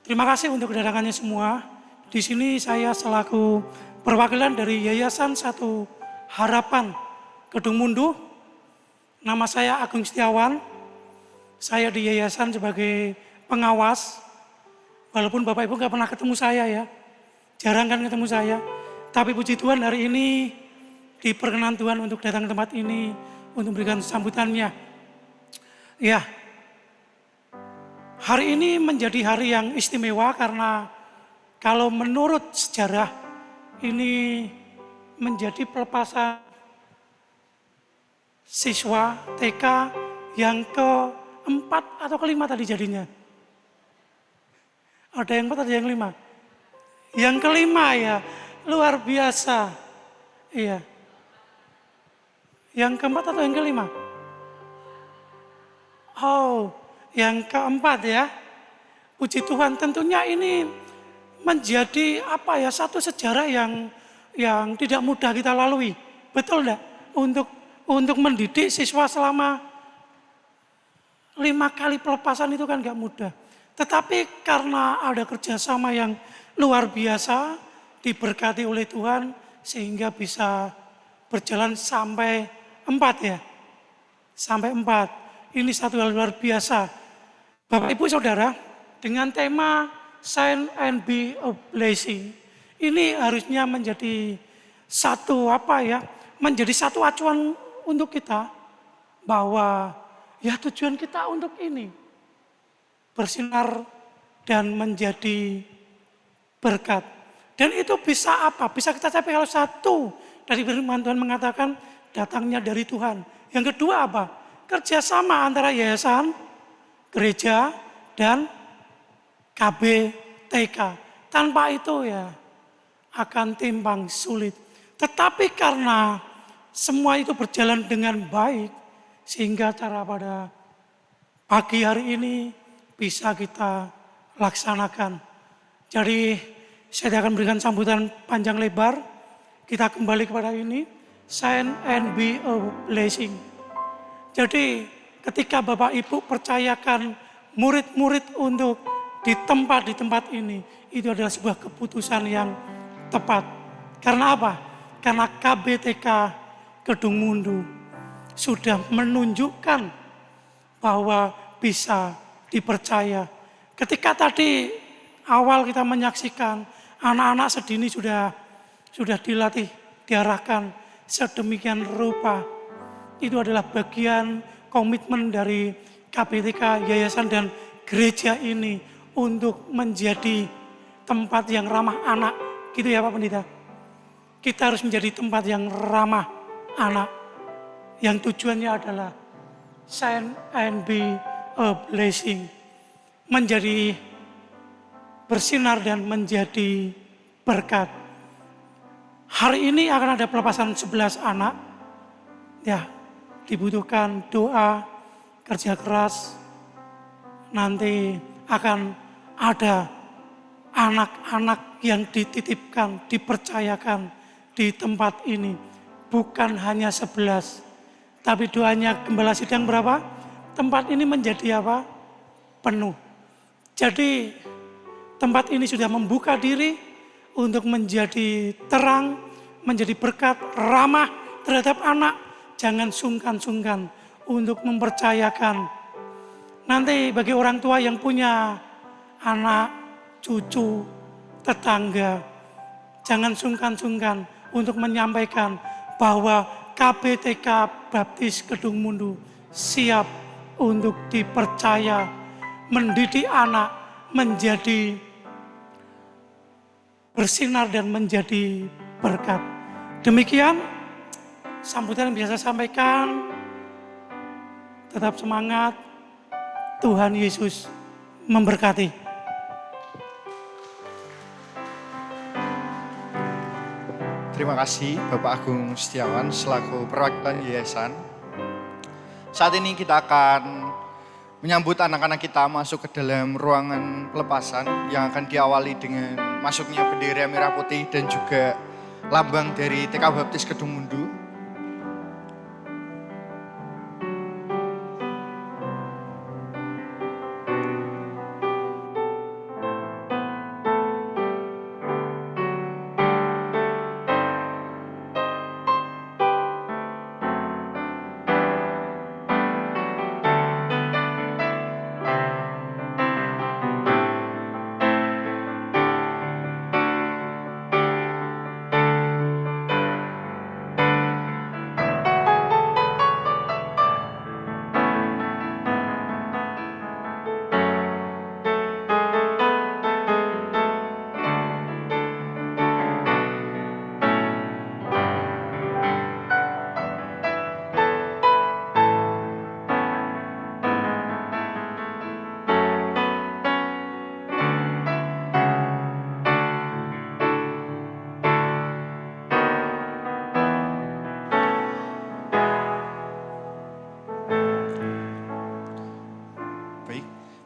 Terima kasih untuk kedatangannya semua di sini saya selaku perwakilan dari Yayasan Satu Harapan Kedung Mundu. Nama saya Agung Setiawan. Saya di yayasan sebagai pengawas. Walaupun Bapak Ibu nggak pernah ketemu saya ya, jarang kan ketemu saya. Tapi puji Tuhan hari ini diperkenan Tuhan untuk datang ke tempat ini untuk memberikan sambutannya. Ya, hari ini menjadi hari yang istimewa karena kalau menurut sejarah ini menjadi pelepasan siswa TK yang keempat atau kelima tadi jadinya. Ada yang 4, ada yang 5. Yang kelima ya, luar biasa. Iya. Yang keempat atau yang kelima? Oh, yang keempat ya. Puji Tuhan, tentunya ini menjadi satu sejarah yang tidak mudah kita lalui. Betul enggak? Untuk mendidik siswa selama 5 kali pelepasan itu kan enggak mudah. Tetapi karena ada kerjasama yang luar biasa, diberkati oleh Tuhan, sehingga bisa berjalan sampai 4 ya. Sampai 4. Ini satu hal luar biasa. Bapak Ibu Saudara, dengan tema Sign and Be a Blessing, ini harusnya menjadi menjadi satu acuan untuk kita, bahwa ya tujuan kita untuk ini, bersinar dan menjadi berkat. Dan itu bisa apa? Bisa kita capai kalau satu dari firman Tuhan mengatakan datangnya dari Tuhan. Yang kedua apa? Kerjasama antara yayasan, gereja, dan KBTK. Tanpa itu ya akan timpang sulit. Tetapi karena semua itu berjalan dengan baik, sehingga acara pada pagi hari ini bisa kita laksanakan. Jadi saya tidak akan berikan sambutan panjang lebar. Kita kembali kepada ini, Sign and Be a Blessing. Jadi ketika Bapak Ibu percayakan murid-murid untuk di tempat ini, itu adalah sebuah keputusan yang tepat. Karena apa? Karena KBTK Kedung Mundu sudah menunjukkan bahwa bisa dipercaya. Ketika tadi awal kita menyaksikan anak-anak sedini sudah dilatih, diarahkan sedemikian rupa. Itu adalah bagian komitmen dari KBTK, yayasan dan gereja ini untuk menjadi tempat yang ramah anak. Gitu ya Pak Pendeta. Kita harus menjadi tempat yang ramah anak. Yang tujuannya adalah Sign and Be a Blessing. Menjadi bersinar dan menjadi berkat. Hari ini akan ada pelepasan 11 anak. Ya, dibutuhkan doa, kerja keras. Nanti akan ada anak-anak yang dititipkan, dipercayakan di tempat ini. Bukan hanya 11. Tapi doanya Gembala Sidang berapa? Tempat ini menjadi apa? Penuh. Jadi tempat ini sudah membuka diri untuk menjadi terang, menjadi berkat, ramah terhadap anak. Jangan sungkan-sungkan untuk mempercayakan. Nanti bagi orang tua yang punya anak, cucu, tetangga, jangan sungkan-sungkan untuk menyampaikan bahwa KBTK Baptis Kedung Mundu siap untuk dipercaya mendidik anak menjadi bersinar dan menjadi berkat. Demikian sambutan yang bisa saya sampaikan. Tetap semangat. Tuhan Yesus memberkati. Terima kasih Bapak Agung Setiawan selaku perwakilan yayasan. Saat ini kita akan menyambut anak-anak kita masuk ke dalam ruangan pelepasan yang akan diawali dengan masuknya bendera merah putih dan juga lambang dari TK Baptis Kedung Mundu.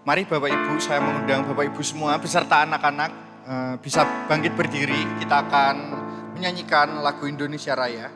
Mari Bapak Ibu, saya mengundang Bapak Ibu semua beserta anak-anak bisa bangkit berdiri. Kita akan menyanyikan lagu Indonesia Raya.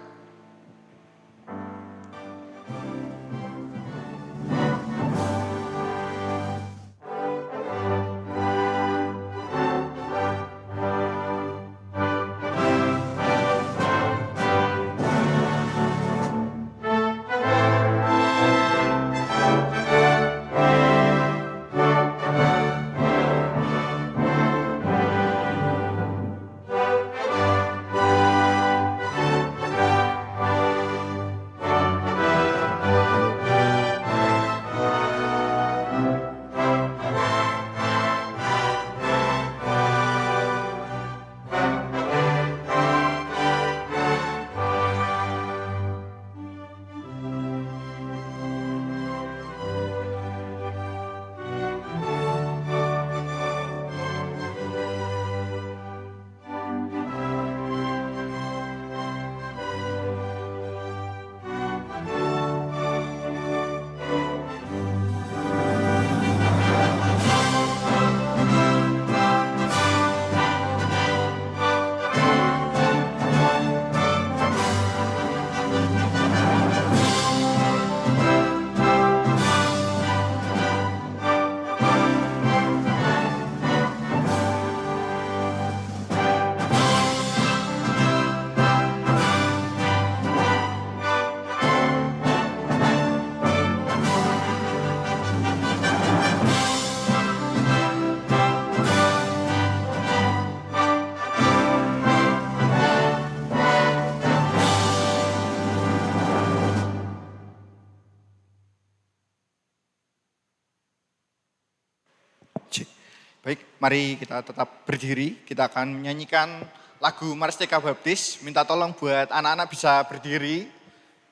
Baik, mari kita tetap berdiri. Kita akan menyanyikan lagu Marstika Baptis. Minta tolong buat anak-anak bisa berdiri.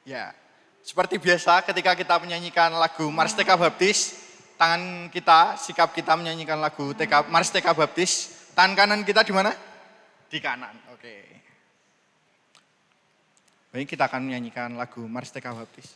Ya, seperti biasa ketika kita menyanyikan lagu Marstika Baptis, tangan kita, sikap kita menyanyikan lagu Marstika Baptis. Tangan kanan kita di mana? Di kanan, oke. Baik, kita akan menyanyikan lagu Marstika Baptis.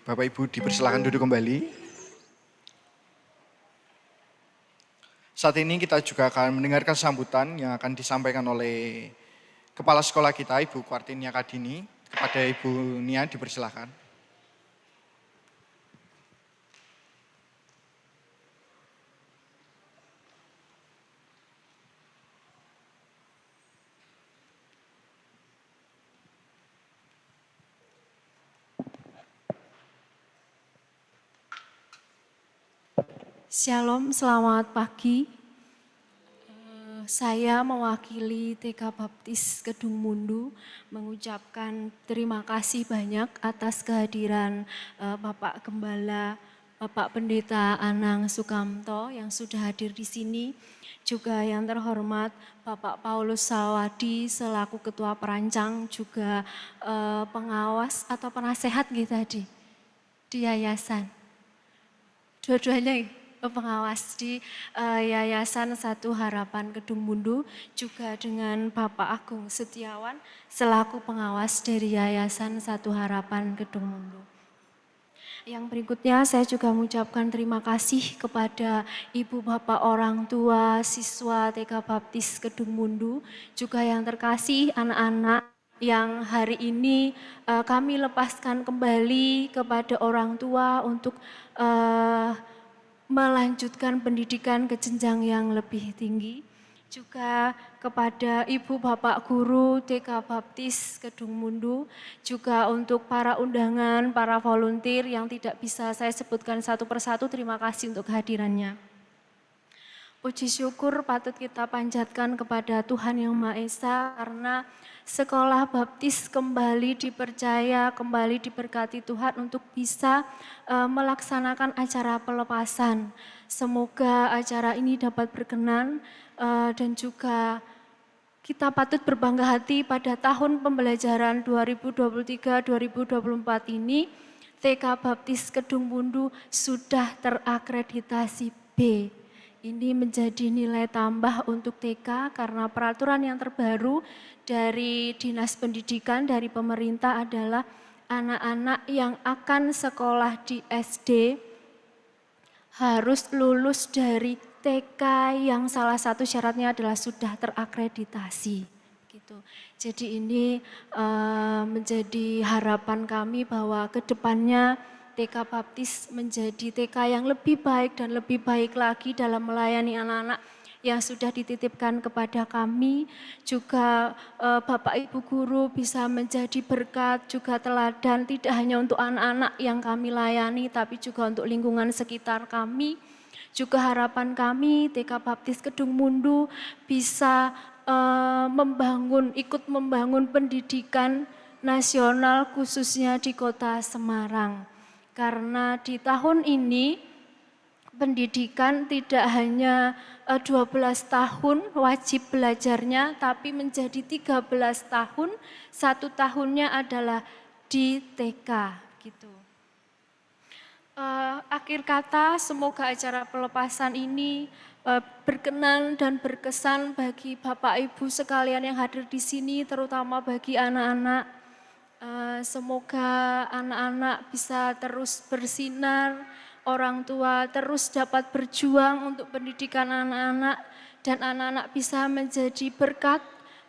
Bapak Ibu dipersilakan duduk kembali. Saat ini kita juga akan mendengarkan sambutan yang akan disampaikan oleh Kepala Sekolah kita, Ibu Kwartinia Kadini. Kepada Ibu Nia dipersilakan. Shalom, selamat pagi. Saya mewakili TK Baptis Kedung Mundu mengucapkan terima kasih banyak atas kehadiran Bapak Gembala Bapak Pendeta Anang Sukamto yang sudah hadir di sini, juga yang terhormat Bapak Paulus Sawadi selaku Ketua Perancang, juga pengawas atau penasehat gitu tadi di yayasan. Dua-duanya pengawas di Yayasan Satu Harapan Kedung Mundu, juga dengan Bapak Agung Setiawan selaku pengawas dari Yayasan Satu Harapan Kedung Mundu. Yang berikutnya saya juga mengucapkan terima kasih kepada ibu bapak orang tua siswa TK Baptis Kedung Mundu, juga yang terkasih anak-anak yang hari ini kami lepaskan kembali kepada orang tua untuk melanjutkan pendidikan ke jenjang yang lebih tinggi. Juga kepada ibu bapak guru TK Baptis Kedung Mundu, juga untuk para undangan, para volunteer yang tidak bisa saya sebutkan satu persatu, terima kasih untuk kehadirannya. Puji syukur patut kita panjatkan kepada Tuhan Yang Maha Esa karena sekolah baptis kembali dipercaya, kembali diberkati Tuhan untuk bisa melaksanakan acara pelepasan. Semoga acara ini dapat berkenan dan juga kita patut berbangga hati pada tahun pembelajaran 2023-2024 ini TK Baptis Kedung Mundu sudah terakreditasi B. Ini menjadi nilai tambah untuk TK karena peraturan yang terbaru dari Dinas Pendidikan dari pemerintah adalah anak-anak yang akan sekolah di SD harus lulus dari TK yang salah satu syaratnya adalah sudah terakreditasi. Gitu. Jadi ini menjadi harapan kami bahwa ke depannya TK Baptis menjadi TK yang lebih baik dan lebih baik lagi dalam melayani anak-anak yang sudah dititipkan kepada kami. Juga Bapak Ibu Guru bisa menjadi berkat, juga teladan tidak hanya untuk anak-anak yang kami layani tapi juga untuk lingkungan sekitar kami. Juga harapan kami TK Baptis Kedung Mundu bisa ikut membangun pendidikan nasional khususnya di Kota Semarang. Karena di tahun ini pendidikan tidak hanya 12 tahun wajib belajarnya, tapi menjadi 13 tahun, 1 tahunnya adalah di TK gitu. Akhir kata, semoga acara pelepasan ini berkenan dan berkesan bagi Bapak Ibu sekalian yang hadir di sini, terutama bagi anak-anak. Semoga anak-anak bisa terus bersinar, orang tua terus dapat berjuang untuk pendidikan anak-anak, dan anak-anak bisa menjadi berkat,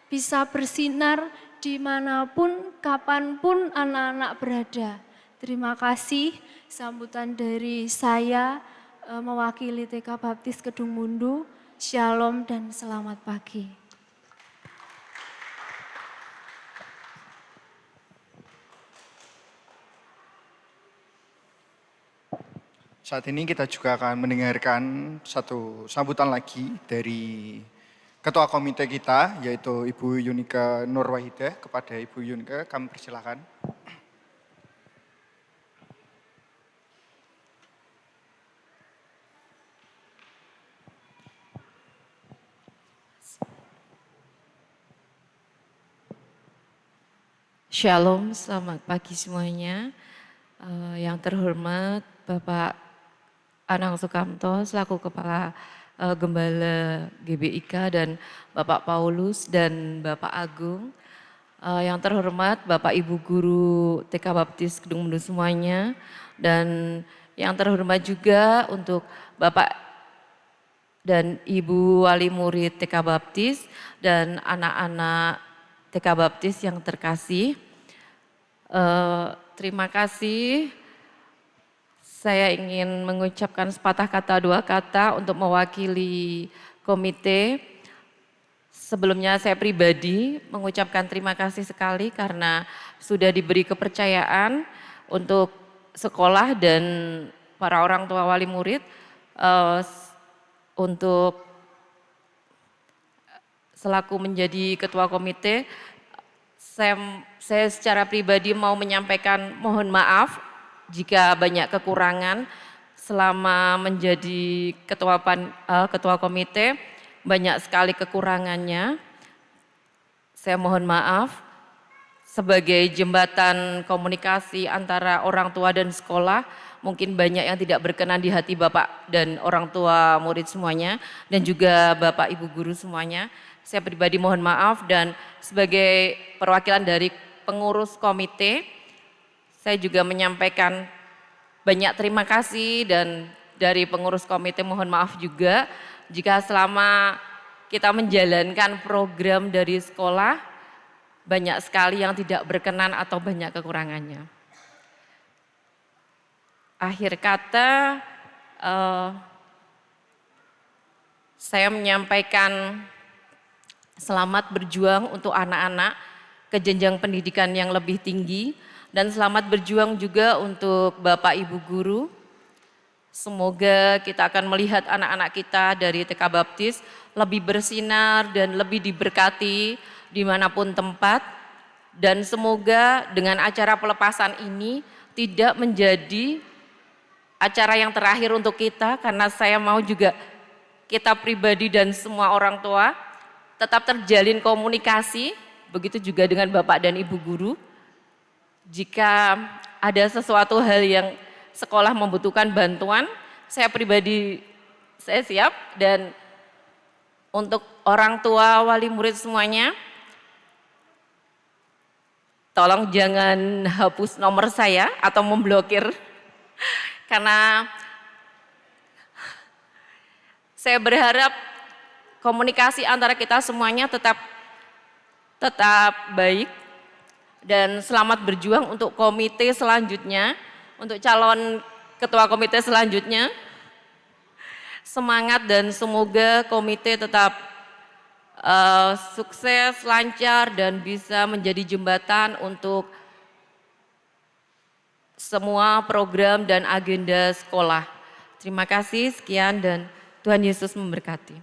bisa bersinar dimanapun, kapanpun anak-anak berada. Terima kasih sambutan dari saya mewakili TK Baptis Kedung Mundu. Shalom dan selamat pagi. Saat ini kita juga akan mendengarkan satu sambutan lagi dari Ketua Komite kita, yaitu Ibu Yunika Nurwahidah. Kepada Ibu Yunika, kami persilakan. Shalom, selamat pagi semuanya. Yang terhormat Bapak Anang Sukamto selaku Kepala Gembala GBIK dan Bapak Paulus dan Bapak Agung. Yang terhormat Bapak Ibu Guru TK Baptis Kedung Mundu semuanya. Dan yang terhormat juga untuk Bapak dan Ibu Wali Murid TK Baptis dan anak-anak TK Baptis yang terkasih. Terima kasih. Saya ingin mengucapkan sepatah kata, 2 kata untuk mewakili komite. Sebelumnya saya pribadi mengucapkan terima kasih sekali karena sudah diberi kepercayaan untuk sekolah dan para orang tua wali murid untuk selaku menjadi ketua komite. Saya secara pribadi mau menyampaikan mohon maaf jika banyak kekurangan. selama menjadi ketua komite banyak sekali kekurangannya. Saya mohon maaf sebagai jembatan komunikasi antara orang tua dan sekolah. Mungkin banyak yang tidak berkenan di hati Bapak dan orang tua murid semuanya dan juga Bapak Ibu guru semuanya. Saya pribadi mohon maaf dan sebagai perwakilan dari pengurus komite saya juga menyampaikan banyak terima kasih dan dari pengurus komite mohon maaf juga jika selama kita menjalankan program dari sekolah banyak sekali yang tidak berkenan atau banyak kekurangannya. Akhir kata saya menyampaikan selamat berjuang untuk anak-anak ke jenjang pendidikan yang lebih tinggi dan selamat berjuang juga untuk Bapak Ibu guru. Semoga kita akan melihat anak-anak kita dari TK Baptis lebih bersinar dan lebih diberkati dimanapun tempat. Dan semoga dengan acara pelepasan ini tidak menjadi acara yang terakhir untuk kita, karena saya mau juga kita pribadi dan semua orang tua tetap terjalin komunikasi, begitu juga dengan Bapak dan Ibu guru. Jika ada sesuatu hal yang sekolah membutuhkan bantuan, saya pribadi saya siap, dan untuk orang tua, wali murid semuanya, tolong jangan hapus nomor saya atau memblokir. Karena saya berharap komunikasi antara kita semuanya tetap baik dan selamat berjuang untuk komite selanjutnya, untuk calon ketua komite selanjutnya. Semangat dan semoga komite tetap sukses, lancar dan bisa menjadi jembatan untuk semua program dan agenda sekolah. Terima kasih, sekian dan Tuhan Yesus memberkati.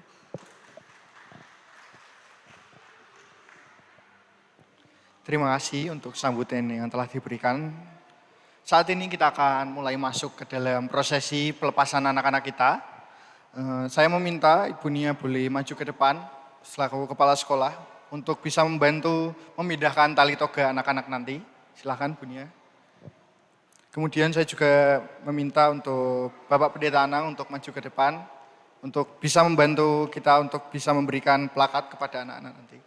Terima kasih untuk sambutan yang telah diberikan. Saat ini kita akan mulai masuk ke dalam prosesi pelepasan anak-anak kita. Saya meminta Ibu Nia boleh maju ke depan selaku kepala sekolah untuk bisa membantu memindahkan tali toga anak-anak nanti. Silakan Bu Nia. Kemudian saya juga meminta untuk Bapak Pendeta Anang untuk maju ke depan, untuk bisa membantu kita untuk bisa memberikan plakat kepada anak-anak nanti.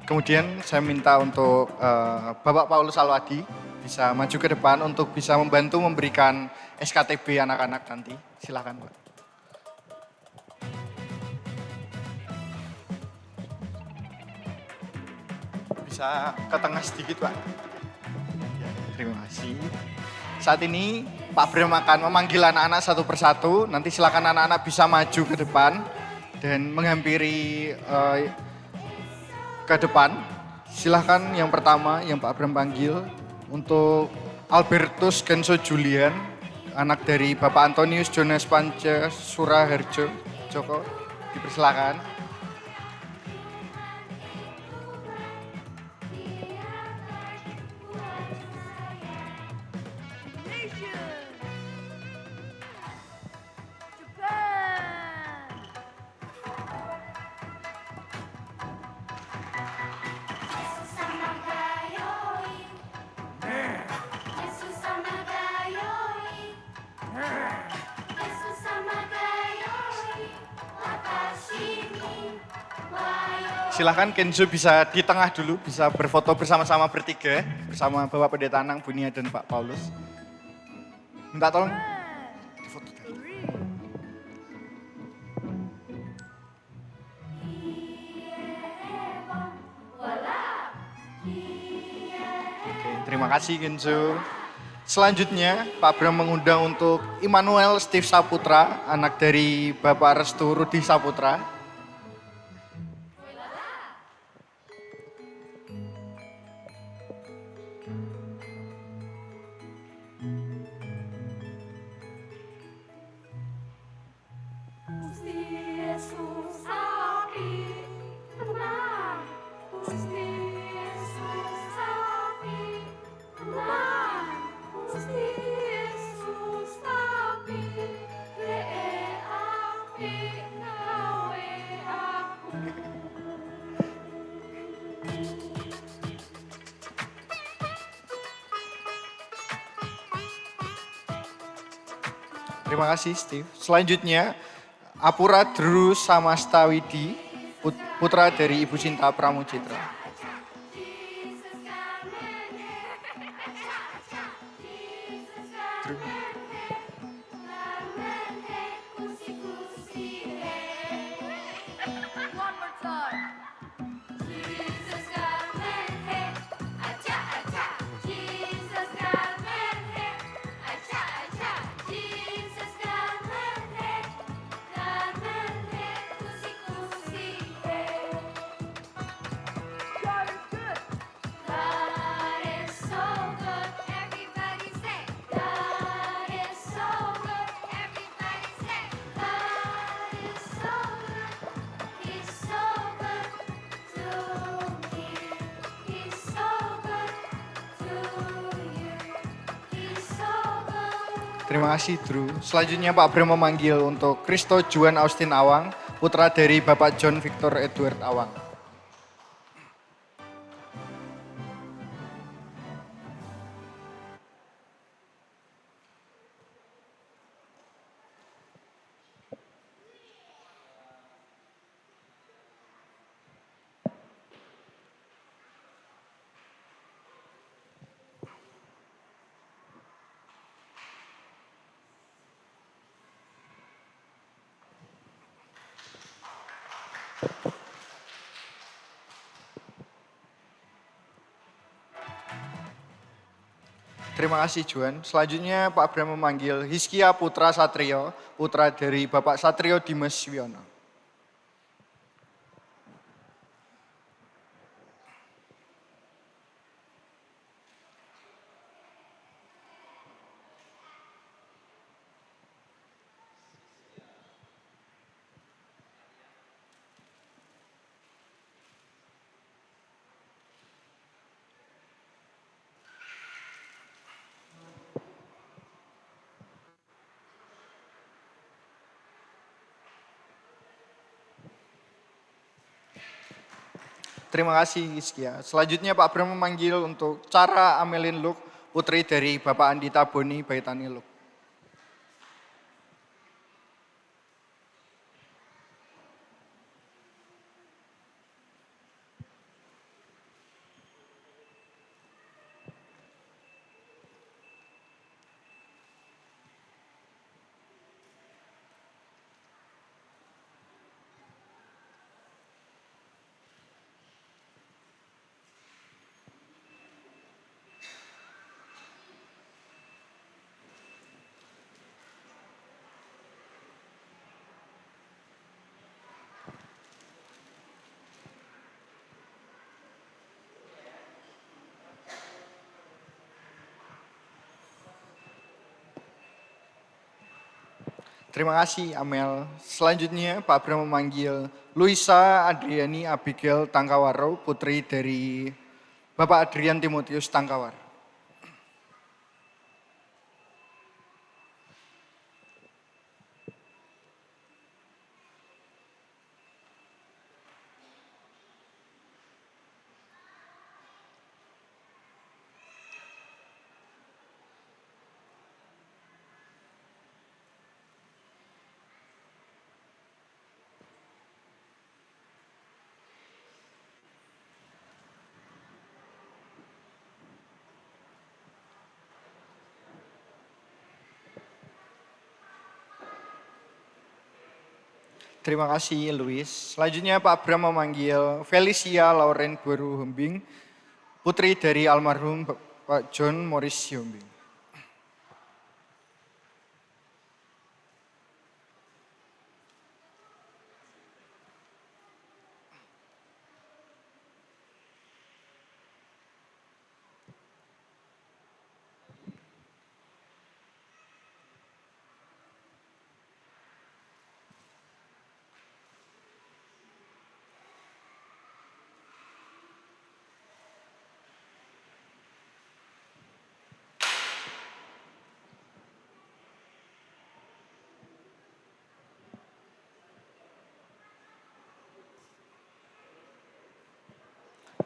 Kemudian saya minta untuk Bapak Paulus Alwadi bisa maju ke depan untuk bisa membantu memberikan SKTB anak-anak nanti. Silakan Pak. Bisa ke tengah sedikit Pak. Ya, terima kasih. Saat ini Pak Bram akan memanggil anak-anak satu persatu. Nanti silakan anak-anak bisa maju ke depan dan menghampiri ke depan. Silakan yang pertama yang Pak Bram panggil untuk Albertus Genso Julian, anak dari Bapak Antonius Jonas Panca Suraharjo Joko. Dipersilakan. Silahkan Kenzo bisa di tengah dulu, bisa berfoto bersama-sama bertiga, bersama Bapak Pendeta Anang, Bu Nia, dan Pak Paulus. Minta tolong difoto dulu. Oke, terima kasih Kenzo. Selanjutnya Pak Bram mengundang untuk Immanuel Steve Saputra, anak dari Bapak Restu Rudi Saputra. Terima kasih Steve. Selanjutnya Apura Drew Samastawidi, putra dari Ibu Sinta Pramujitra. Terima kasih Drew. Selanjutnya Pak Bram memanggil untuk Kristo Juan Austin Awang, putra dari Bapak John Victor Edward Awang. Terima kasih Juan. Selanjutnya Pak Bram memanggil Hizkia Putra Satrio, putra dari Bapak Satrio Dimas Wiono. Terima kasih Hizkia. Selanjutnya Pak Bram memanggil untuk Cara Amelin Luk, putri dari Bapak Andita Boni Baitani Luk. Terima kasih Amel. Selanjutnya Pak Bram memanggil Luisa Adriani Abigail Tangkawaro, putri dari Bapak Adrian Timotius Tangkawar. Terima kasih Luis. Selanjutnya Pak Bram memanggil Felicia Lauren Boru Humbing, putri dari almarhum Pak John Morris Humbing.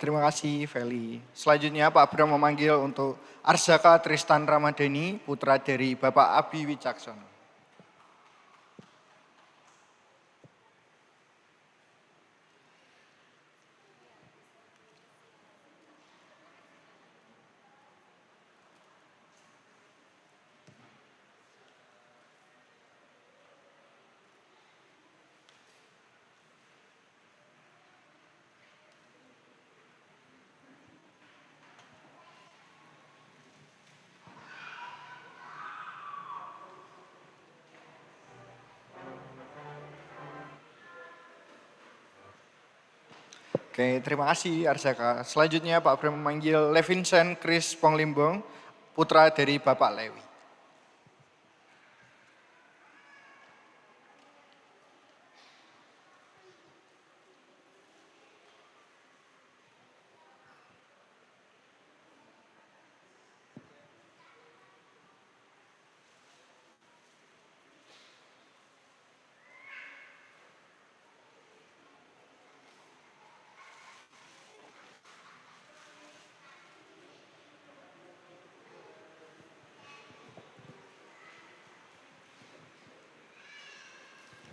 Terima kasih Feli. Selanjutnya Pak Bram memanggil untuk Arsaka Tristan Ramadhani, putra dari Bapak Abi Wicaksono. Oke, terima kasih Arsaka. Selanjutnya Pak Bram memanggil Levinson Chris Ponglimbong, putra dari Bapak Lewi.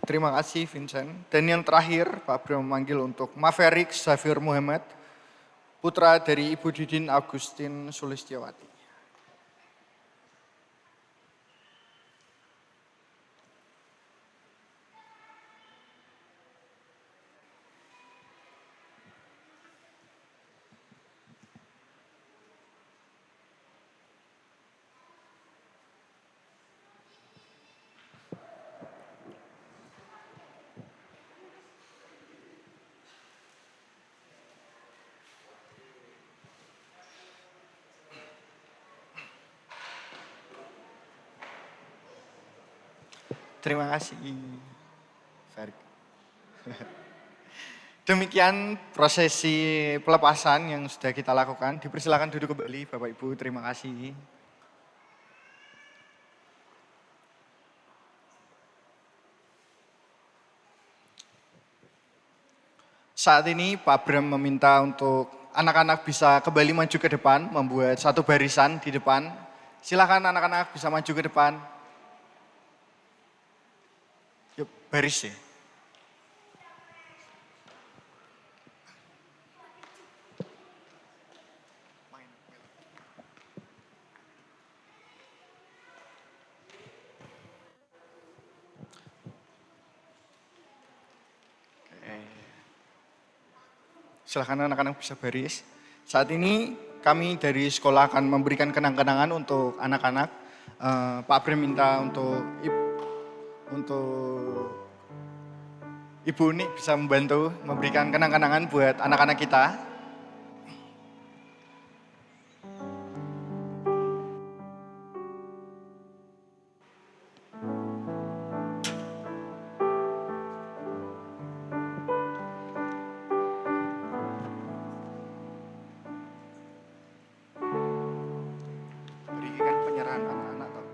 Terima kasih Vincent. Dan yang terakhir Pak Bram memanggil untuk Maverick Zafir Muhammad, putra dari Ibu Didin Agustin Sulistiawati. Terima kasih. Farid. Demikian prosesi pelepasan yang sudah kita lakukan. Dipersilakan duduk kembali Bapak Ibu, terima kasih. Saat ini Pak Bram meminta untuk anak-anak bisa kembali maju ke depan, membuat satu barisan di depan. Silakan anak-anak bisa maju ke depan. Yuk, baris ya. Silakan anak-anak bisa baris. Saat ini kami dari sekolah akan memberikan kenang-kenangan untuk anak-anak. Pak Bram minta untuk Ibu Uni bisa membantu memberikan kenang-kenangan buat anak-anak kita. Berikan penyerahan anak-anak toh.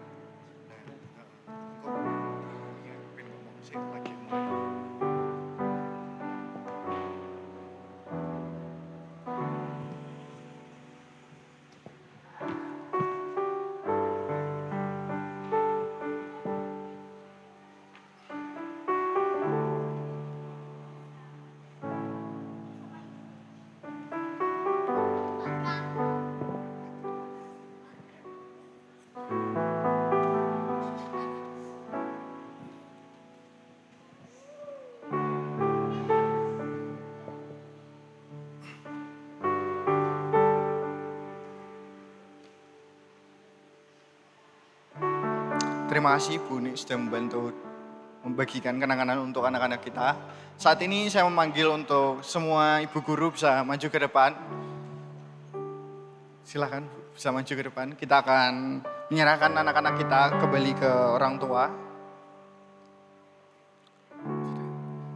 Terima kasih Bu Uni sudah membantu membagikan kenangan untuk anak-anak kita. Saat ini saya memanggil untuk semua ibu guru bisa maju ke depan. Silakan bisa maju ke depan. Kita akan menyerahkan anak-anak kita kembali ke orang tua.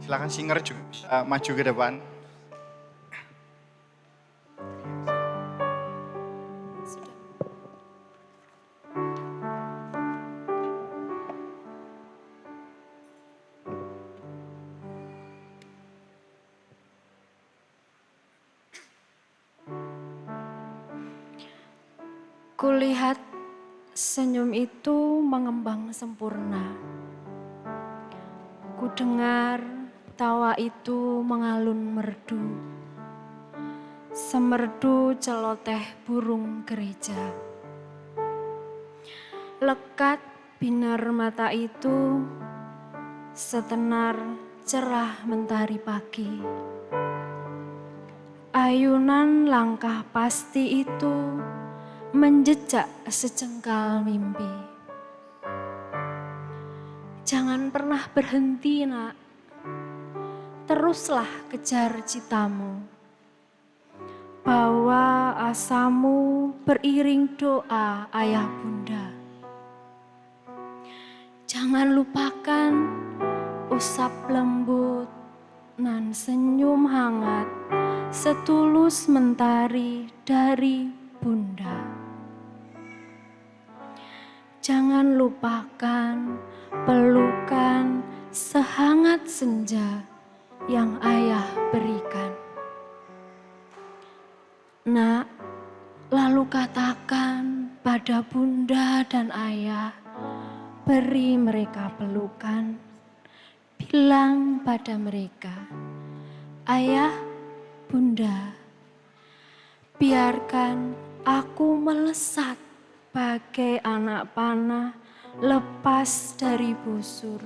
Silakan singer juga bisa maju ke depan. Kulihat senyum itu mengembang sempurna. Kudengar tawa itu mengalun merdu. Semerdu celoteh burung gereja. Lekat binar mata itu setenar cerah mentari pagi. Ayunan langkah pasti itu menjejak sejengkal mimpi. Jangan pernah berhenti nak, teruslah kejar citamu. bawa asamu beriring doa ayah bunda. Jangan lupakan usap lembut nan senyum hangat setulus mentari dari bunda. Jangan lupakan pelukan sehangat senja yang ayah berikan. Nak, lalu katakan pada bunda dan ayah, beri mereka pelukan. Bilang pada mereka, ayah, bunda, biarkan aku melesat bagai anak panah lepas dari busur,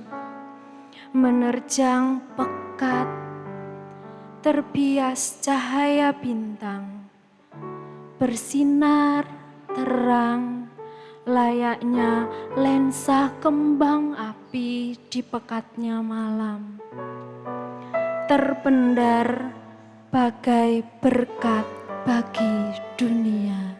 menerjang pekat, terbias cahaya bintang, bersinar terang layaknya lensa kembang api di pekatnya malam, terpendar bagai berkat bagi dunia.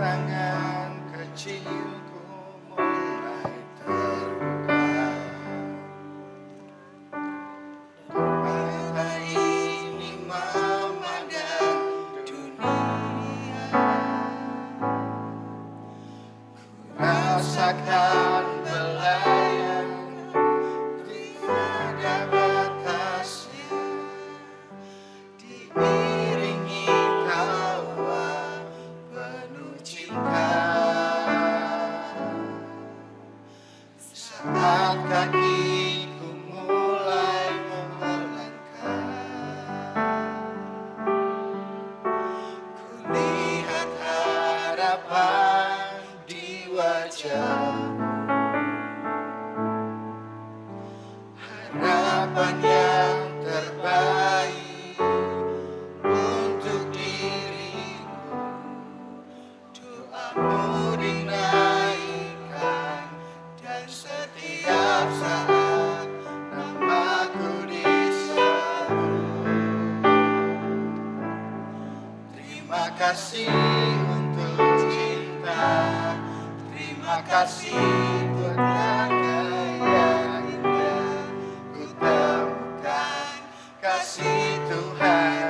Tangan kecilku mulai terbuka. Mata ini memandang dunia. Ku rasakan belayar tiada batasnya, diiringi tawa penuh cinta. Saat kakiku mulai melangkah, ku lihat harapan di wajahmu, harapan yang terbaik untuk diriku. Doamu dinaikkan dan setiap saat namaku disebut. Terima kasih untuk cinta, terima kasih buat yang indah. Ku temukan kasih Tuhan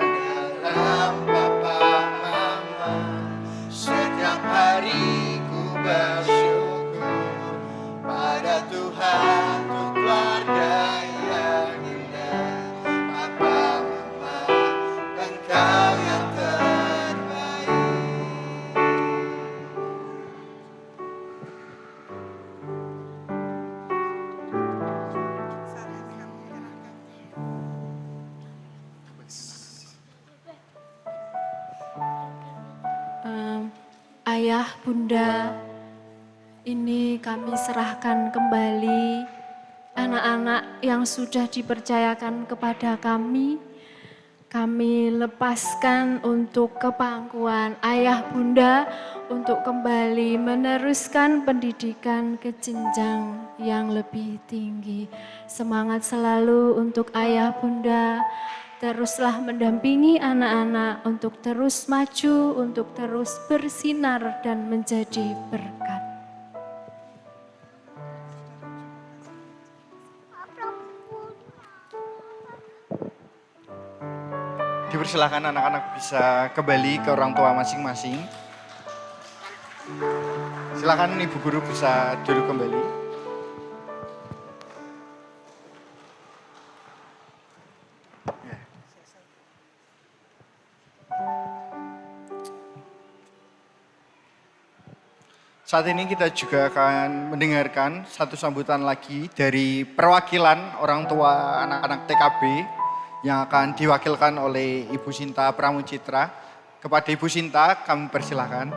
dalam Bapa Mama. Setiap hari ku bersyukur pada Tuhan untuk keluarga yang indah. Papa, Mama, Engkau yang terbaik. Ayah, bunda, ini kami serahkan kembali anak-anak yang sudah dipercayakan kepada kami. Kami lepaskan untuk kepangkuan ayah bunda untuk kembali meneruskan pendidikan ke jenjang yang lebih tinggi. Semangat selalu untuk ayah bunda. Teruslah mendampingi anak-anak untuk terus maju, untuk terus bersinar dan menjadi berkat. Dipersilakan anak-anak bisa kembali ke orang tua masing-masing. Silakan ibu guru bisa duduk kembali. Saat ini kita juga akan mendengarkan satu sambutan lagi dari perwakilan orang tua anak-anak TKB yang akan diwakilkan oleh Ibu Sinta Pramucitra. Kepada Ibu Sinta kami persilahkan.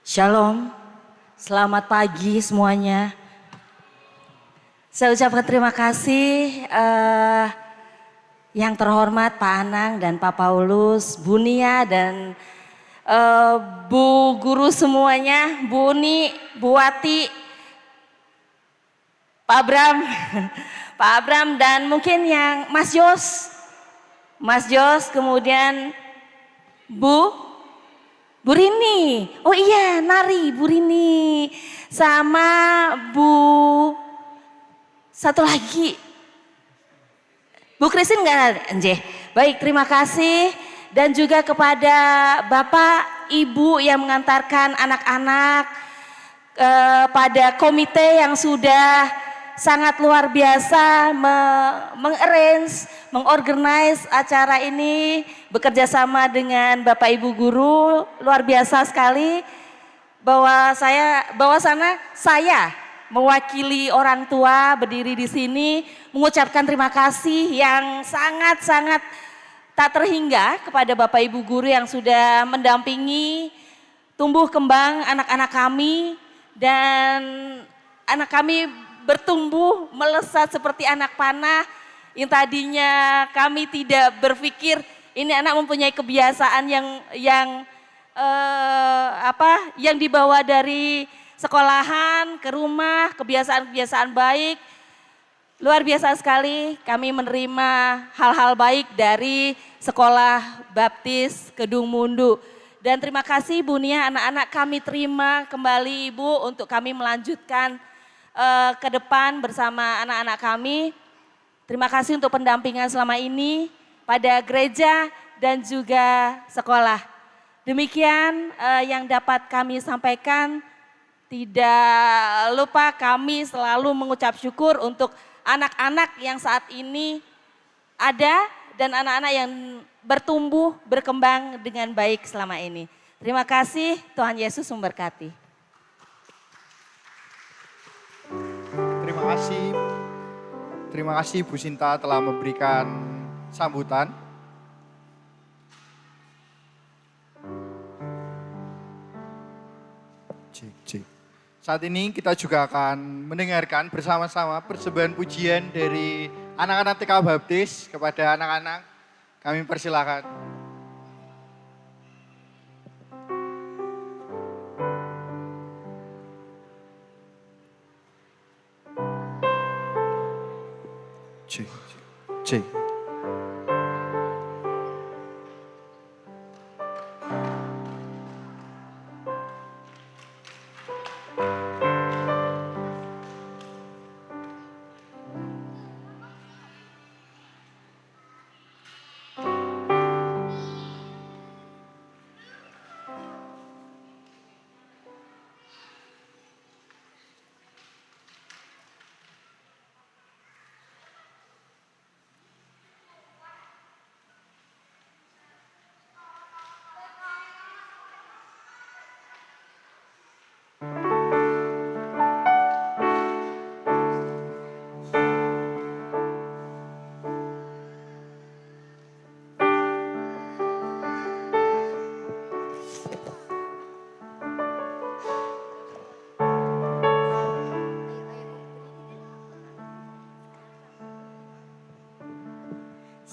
Shalom, selamat pagi semuanya. Saya ucapkan terima kasih yang terhormat Pak Anang dan Pak Paulus, Bu Nia dan Bu Guru semuanya, Bu Uni, Bu Wati, Pak Abram, Pak Abram dan mungkin yang Mas Jos, kemudian Bu Rini, oh iya nari Bu Rini, sama satu lagi, Bu Christine enggak Anjeh. Baik, terima kasih dan juga kepada Bapak Ibu yang mengantarkan anak-anak pada komite yang sudah sangat luar biasa mengorganize acara ini bekerja sama dengan Bapak Ibu guru, luar biasa sekali bahwa saya mewakili orang tua berdiri di sini mengucapkan terima kasih yang sangat-sangat tak terhingga kepada Bapak Ibu guru yang sudah mendampingi tumbuh kembang anak-anak kami dan anak kami bertumbuh melesat seperti anak panah yang tadinya kami tidak berpikir ini anak mempunyai kebiasaan yang dibawa dari sekolahan ke rumah, kebiasaan-kebiasaan baik. Luar biasa sekali kami menerima hal-hal baik dari Sekolah Baptis Kedung Mundu. Dan terima kasih Bu Nia, anak-anak kami terima kembali Ibu untuk kami melanjutkan ke depan bersama anak-anak kami. Terima kasih untuk pendampingan selama ini pada gereja dan juga sekolah. Demikian yang dapat kami sampaikan. Tidak lupa kami selalu mengucap syukur untuk anak-anak yang saat ini ada dan anak-anak yang bertumbuh, berkembang dengan baik selama ini. Terima kasih, Tuhan Yesus memberkati. Terima kasih Bu Sinta telah memberikan sambutan. Cik. Saat ini kita juga akan mendengarkan bersama-sama persembahan pujian dari anak-anak TK Baptis kepada anak-anak. Kami persilakan. Cik.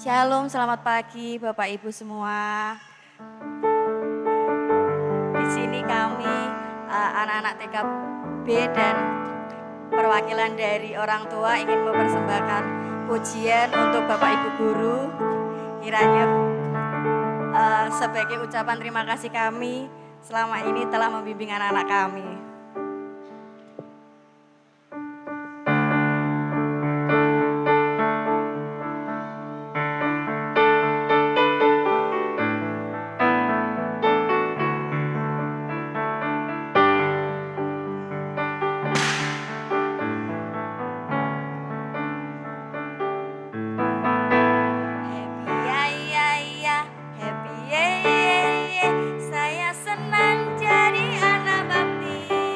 Shalom, selamat pagi Bapak Ibu semua. Di sini kami anak-anak TKB dan perwakilan dari orang tua ingin mempersembahkan pujian untuk Bapak Ibu guru. Kiranya sebagai ucapan terima kasih kami selama ini telah membimbing anak-anak kami. Saya senang jadi anak baptis.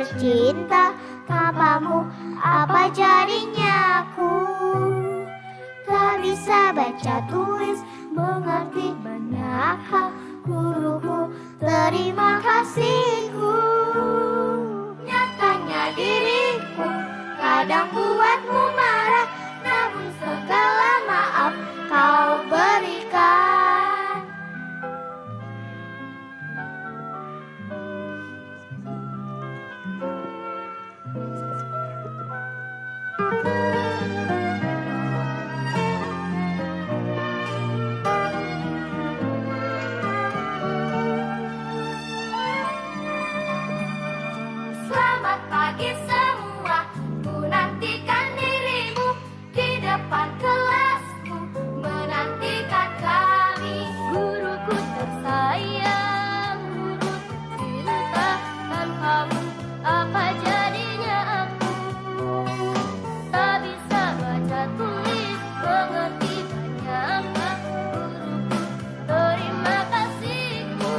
tercinta, tanpamu apa jadinya aku? Tak bisa baca tulis, mengerti banyak hal. Guruku, terima kasihku. Nyatanya diriku kadang buatmu marah, namun segala maaf kau berikan. Selamat pagi semua, ku nantikan dirimu di depan kelasku, menantikan kami. Guruku tersayang, guru tercinta, tanpamu apa jadinya aku? Tak bisa baca tulis, mengerti banyak hal. Guruku, terima kasihku.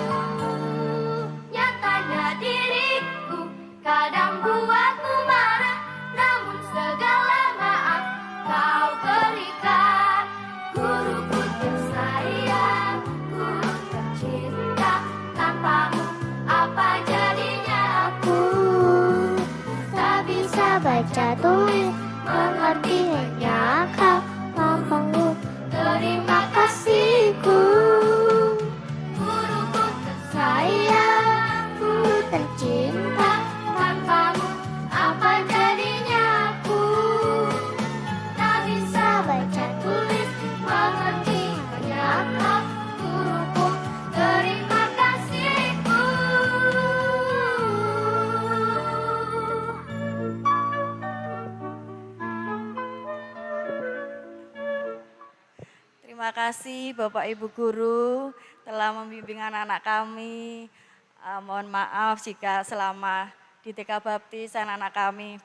Nyatanya diriku kadang buatmu marah, namun segala maaf kau berikan. Guruku tersayang, guru tercinta, tanpamu apa jadinya aku? Tak bisa baca tulis, mengerti hanya kau, tanpamu terima kasihku. Guruku tersayang, guru tercinta, tanpamu apa jadinya aku? Tak bisa baca tulis, mengerti banyak hal. Guruku, terima kasihku. Terima kasih Bapak Ibu Guru telah membimbing anak-anak kami. Mohon maaf jika selama di TK Baptis anak-anak kami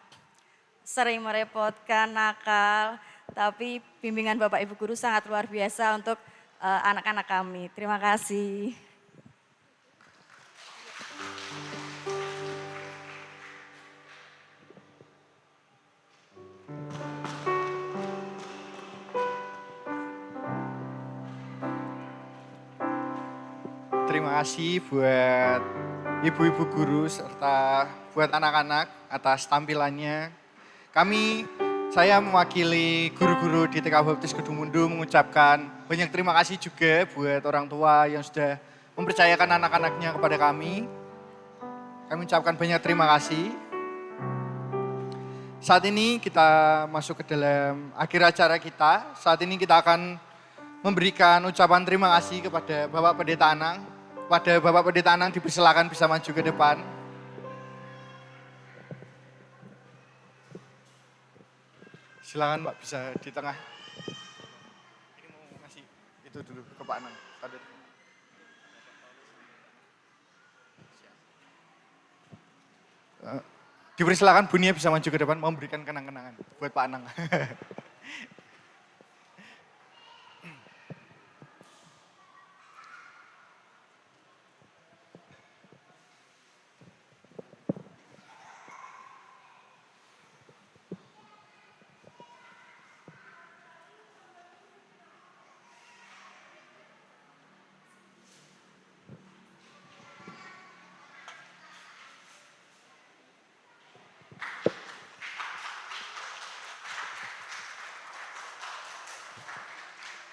sering merepotkan, nakal. Tapi bimbingan Bapak Ibu Guru sangat luar biasa untuk anak-anak kami. Terima kasih. Terima kasih buat ibu-ibu guru serta buat anak-anak atas tampilannya. Saya mewakili guru-guru di TK Baptis Kedung Mundu mengucapkan banyak terima kasih juga buat orang tua yang sudah mempercayakan anak-anaknya kepada kami. Kami ucapkan banyak terima kasih. Saat ini kita masuk ke dalam akhir acara kita. Saat ini kita akan memberikan ucapan terima kasih kepada Bapak Pendeta Anang. Pada Bapak Pendeta Anang dipersilakan bisa maju ke depan. Silakan Pak, bisa di tengah. Ini mau ngasih itu dulu ke Pak Anang. Dipersilakan Bu Nia bisa maju ke depan memberikan kenang-kenangan buat Pak Anang.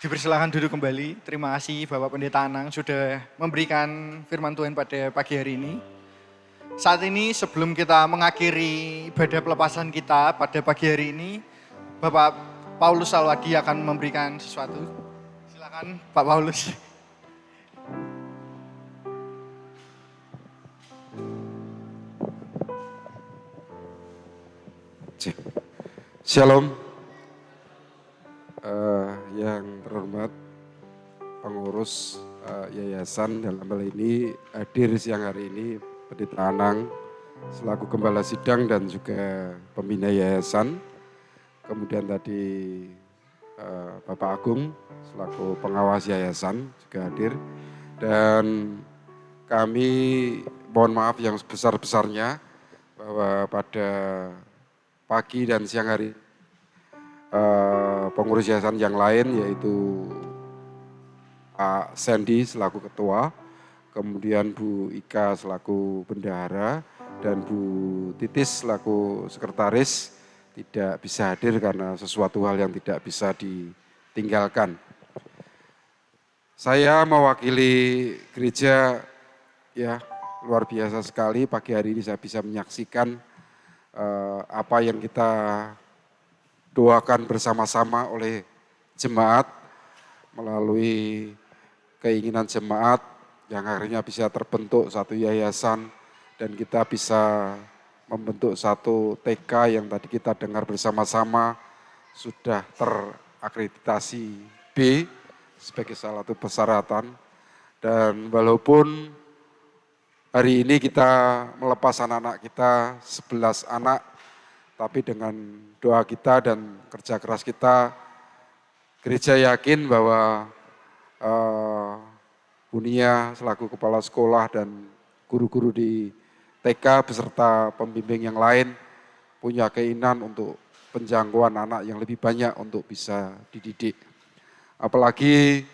Dipersilakan duduk kembali. Terima kasih Bapak Pendeta Anang sudah memberikan firman Tuhan pada pagi hari ini. Saat ini sebelum kita mengakhiri ibadah pelepasan kita pada pagi hari ini, Bapak Paulus Salwadi akan memberikan sesuatu. Silakan Pak Paulus. Shalom. Yang terhormat pengurus yayasan dalam hal ini hadir siang hari ini Pendeta Anang selaku Gembala Sidang dan juga pembina yayasan. Kemudian tadi Bapak Agung selaku pengawas yayasan juga hadir. Dan kami mohon maaf yang sebesar-besarnya bahwa pada pagi dan siang hari pengurus yayasan yang lain yaitu Pak Sandy selaku ketua, kemudian Bu Ika selaku bendahara, dan Bu Titis selaku sekretaris tidak bisa hadir karena sesuatu hal yang tidak bisa ditinggalkan. Saya mewakili gereja, ya luar biasa sekali pagi hari ini saya bisa menyaksikan apa yang kita doakan bersama-sama oleh jemaat melalui keinginan jemaat yang akhirnya bisa terbentuk satu yayasan dan kita bisa membentuk satu TK yang tadi kita dengar bersama-sama sudah terakreditasi B sebagai salah satu persyaratan. Dan walaupun hari ini kita melepas anak-anak kita 11 anak, tapi dengan doa kita dan kerja keras kita, gereja yakin bahwa Bunia selaku kepala sekolah dan guru-guru di TK beserta pembimbing yang lain punya keinginan untuk penjangkauan anak yang lebih banyak untuk bisa dididik. Apalagi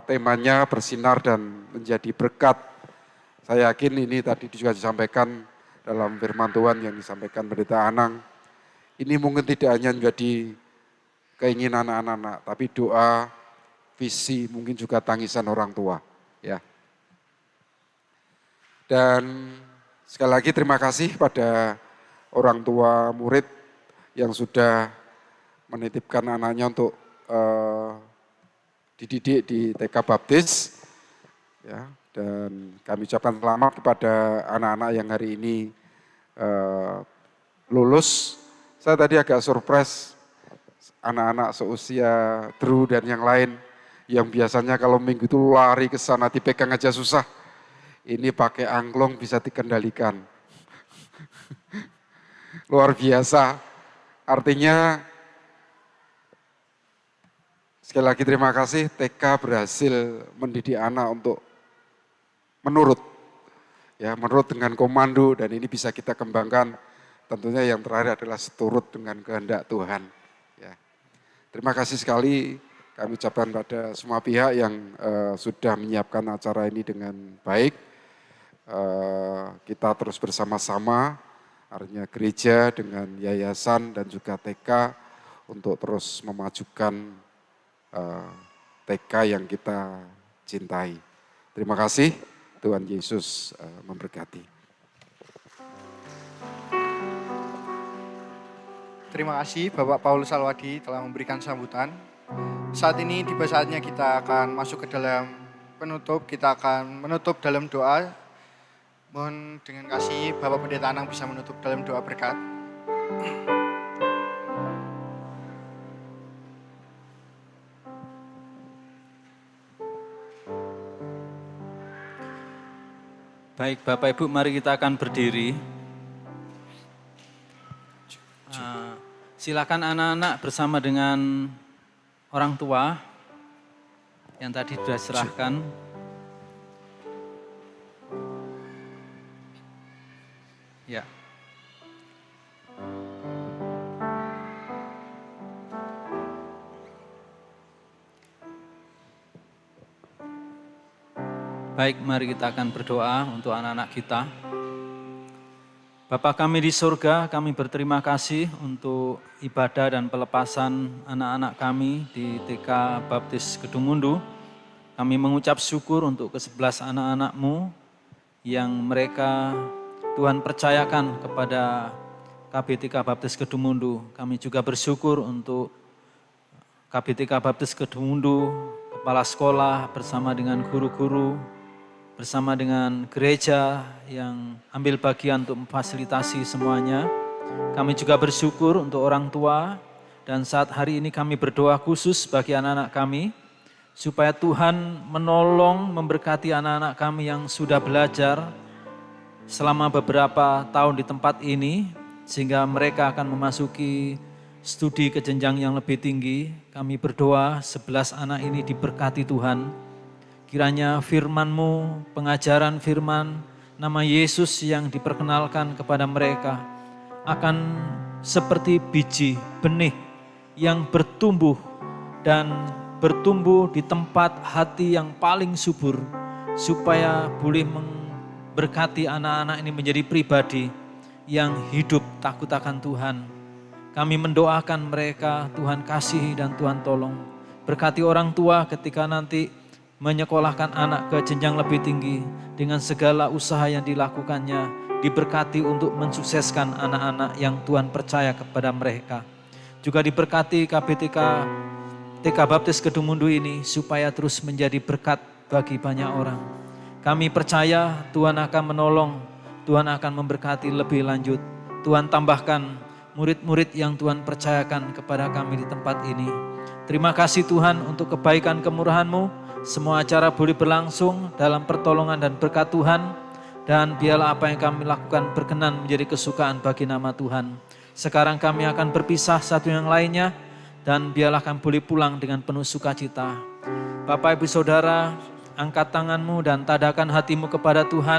temanya bersinar dan menjadi berkat. Saya yakin ini tadi juga disampaikan dalam firman Tuhan yang disampaikan Pendeta Anang. Ini mungkin tidak hanya menjadi keinginan anak-anak, tapi doa, visi, mungkin juga tangisan orang tua. Ya. Dan sekali lagi terima kasih pada orang tua murid yang sudah menitipkan anaknya untuk dididik di TK Baptis, ya, dan kami ucapkan selamat kepada anak-anak yang hari ini lulus. Saya tadi agak surprise anak-anak seusia Drew dan yang lain yang biasanya kalau minggu itu lari ke sana dipegang aja susah. Ini pakai angklung bisa dikendalikan. Luar biasa. Artinya sekali lagi terima kasih TK berhasil mendidik anak untuk menurut dengan komando dan ini bisa kita kembangkan. Tentunya yang terakhir adalah seturut dengan kehendak Tuhan. Ya. Terima kasih sekali kami ucapkan pada semua pihak yang sudah menyiapkan acara ini dengan baik. Kita terus bersama-sama, artinya gereja dengan yayasan dan juga TK untuk terus memajukan TK yang kita cintai. Terima kasih, Tuhan Yesus memberkati. Terima kasih Bapak Paulus Salwadi telah memberikan sambutan. Saat ini tiba saatnya kita akan masuk ke dalam penutup, kita akan menutup dalam doa. Mohon dengan kasih Bapak Pendeta Anang bisa menutup dalam doa berkat. Baik Bapak Ibu, mari kita akan berdiri. Silakan anak-anak bersama dengan orang tua yang tadi sudah serahkan. Ya. Baik, mari kita akan berdoa untuk anak-anak kita. Bapa kami di surga, kami berterima kasih untuk ibadah dan pelepasan anak-anak kami di TK Baptis Kedungmundu. Kami mengucap syukur untuk ke-11 anak-anak-Mu yang mereka Tuhan percayakan kepada KBTK Baptis Kedungmundu. Kami juga bersyukur untuk KBTK Baptis Kedungmundu, kepala sekolah bersama dengan guru-guru, bersama dengan gereja yang ambil bagian untuk memfasilitasi semuanya. Kami juga bersyukur untuk orang tua dan saat hari ini kami berdoa khusus bagi anak-anak kami supaya Tuhan menolong memberkati anak-anak kami yang sudah belajar selama beberapa tahun di tempat ini sehingga mereka akan memasuki studi ke jenjang yang lebih tinggi. Kami berdoa 11 anak ini diberkati Tuhan. Kiranya firman-Mu, pengajaran firman, nama Yesus yang diperkenalkan kepada mereka akan seperti biji benih yang bertumbuh dan bertumbuh di tempat hati yang paling subur supaya boleh memberkati anak-anak ini menjadi pribadi yang hidup takut akan Tuhan. Kami mendoakan mereka, Tuhan kasihi dan Tuhan tolong. Berkati orang tua ketika nanti menyekolahkan anak ke jenjang lebih tinggi dengan segala usaha yang dilakukannya, diberkati untuk mensukseskan anak-anak yang Tuhan percaya kepada mereka. Juga diberkati KBTK TK Baptis Kedung Mundu ini supaya terus menjadi berkat bagi banyak orang. Kami percaya Tuhan akan menolong, Tuhan akan memberkati lebih lanjut. Tuhan tambahkan murid-murid yang Tuhan percayakan kepada kami di tempat ini. Terima kasih Tuhan untuk kebaikan kemurahan-Mu. Semua acara boleh berlangsung dalam pertolongan dan berkat Tuhan. Dan biarlah apa yang kami lakukan berkenan menjadi kesukaan bagi nama Tuhan. Sekarang kami akan berpisah satu yang lainnya. Dan biarlah kami boleh pulang dengan penuh sukacita. Bapak Ibu Saudara, angkat tanganmu dan tadakan hatimu kepada Tuhan.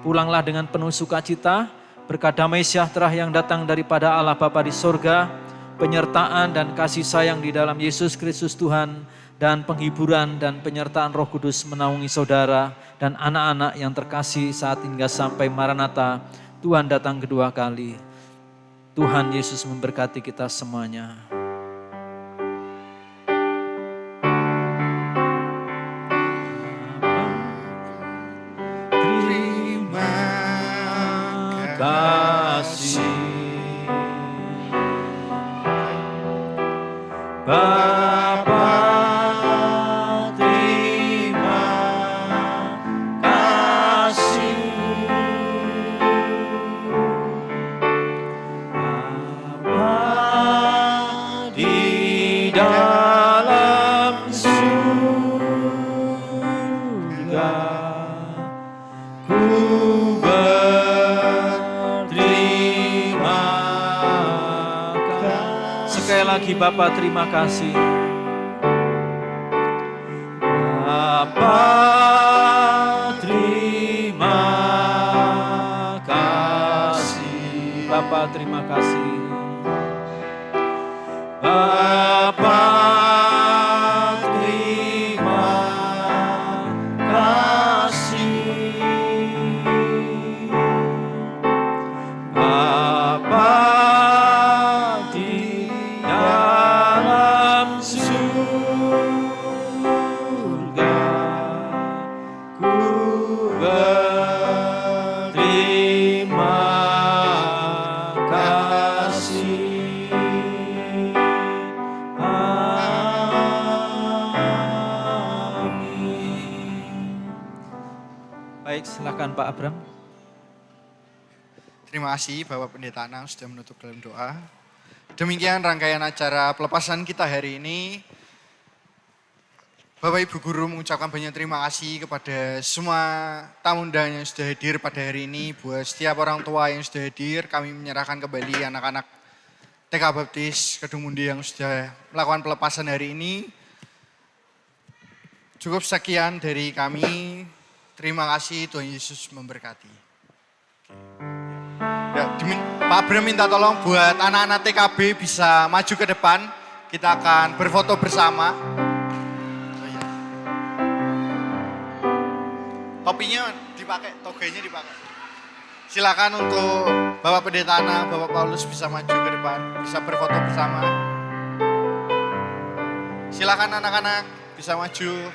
Pulanglah dengan penuh sukacita. Berkat damai sejahtera yang datang daripada Allah Bapa di sorga. Penyertaan dan kasih sayang di dalam Yesus Kristus Tuhan. Dan penghiburan dan penyertaan Roh Kudus menaungi saudara dan anak-anak yang terkasih saat hingga sampai Maranatha. Tuhan datang kedua kali. Tuhan Yesus memberkati kita semuanya. Kasih Bapa, terima kasih Bapa di dalam surga, ku sekali lagi Bapa terima kasih. Bapa terima kasih. Bapa terima kasih. Bapa terima kasih. Bapa silakan Pak Abram. Terima kasih Bapak Pendeta Anang sudah menutup dalam doa. Demikian rangkaian acara pelepasan kita hari ini. Bapak Ibu Guru mengucapkan banyak terima kasih kepada semua tamu undangan yang sudah hadir pada hari ini. Buat setiap orang tua yang sudah hadir, kami menyerahkan kembali anak-anak TK Baptis Kedung Mundu yang sudah melakukan pelepasan hari ini. Cukup sekian dari kami. Terima kasih, Tuhan Yesus memberkati. Ya, Pak Abram minta tolong buat anak-anak TKB bisa maju ke depan. Kita akan berfoto bersama. Topinya dipakai, toganya dipakai. Silakan untuk Bapak Pendeta Anang, Bapak Paulus bisa maju ke depan, bisa berfoto bersama. Silakan anak-anak bisa maju.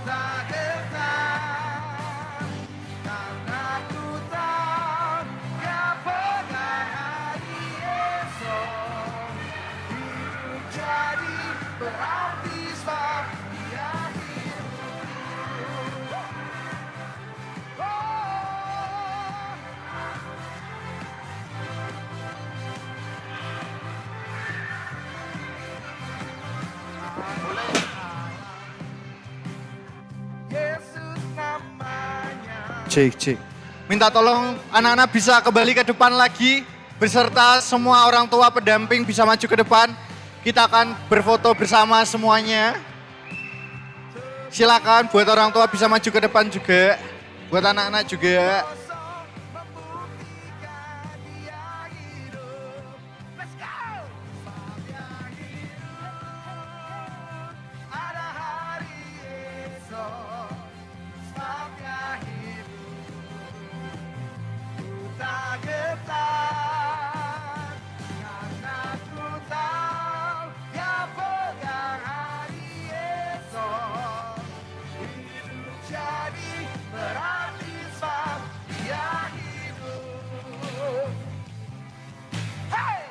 tak gentar, karena ku tahu Kau pegang hari esok. Hidup jadi berarti sebab Dia hidup. Yesus namanya. Cek. Minta tolong anak-anak bisa kembali ke depan lagi. Beserta semua orang tua pendamping bisa maju ke depan. Kita akan berfoto bersama semuanya. Silakan buat orang tua bisa maju ke depan juga. Buat anak-anak juga. Membuktikan Dia hidup. Let's go. Ada hari esok, sebabnya hidup. Ku tak gentar, karena ku tahu Dia pegang hari esok. Hidup jadi berarti sebab Dia hidup. Hey!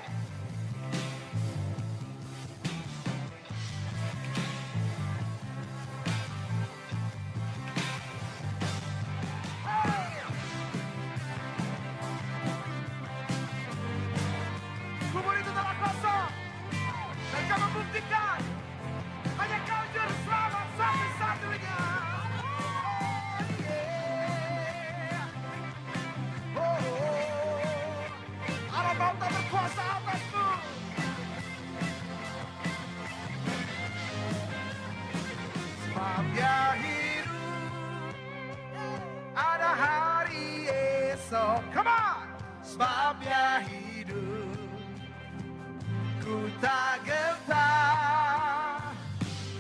Kubur itu telah kosong dan Kau membuktikan hanya Kau juru selamat satu-satunya. Alam maut tak berkuasa atasmu. Sebab Dia hidup, ada hari esok. Come on! Sebab Dia hidup, ku tak gentar,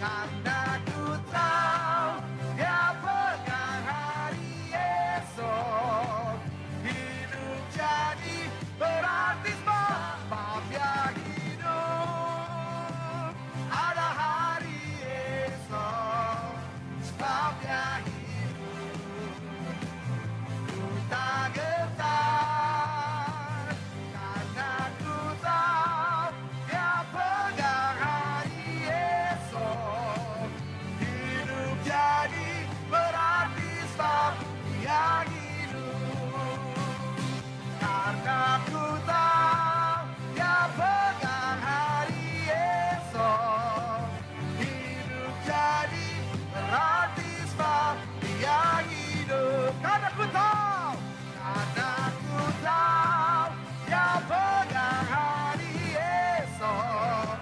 karena ku tahu Dia pegang hari esok. Hidup jadi berarti sebab Dia hidup, ada hari esok. Sebab Dia hidup, ku tak gentar, karena ku tahu Dia pegang hari esok. Hidup jadi berarti sebab Dia hidup, karena ku tahu Dia pegang hari esok. Hidup jadi berarti sebab Dia hidup, karena ku tahu Dia pegang hari esok.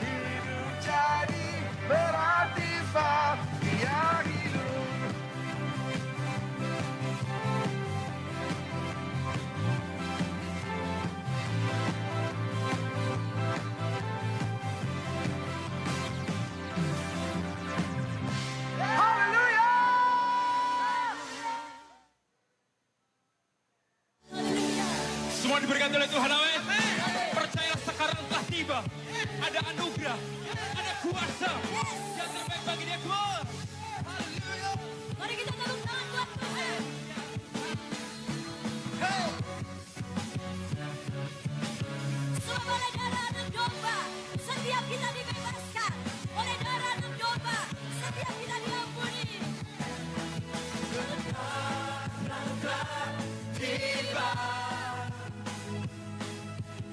Hidup jadi berarti sebab Dia hidup. Semua diberikan oleh Tuhan, amin. Percayalah sekarang telah tiba. Ada anugerah, ada kuasa yang terbaik bagi dia. Tuhan. Mari kita tepuk tangan buat Tuhan. Semua oleh darah dan domba, setiap kita dibebaskan. Oleh darah dan domba, setiap kita diampuni. Tiba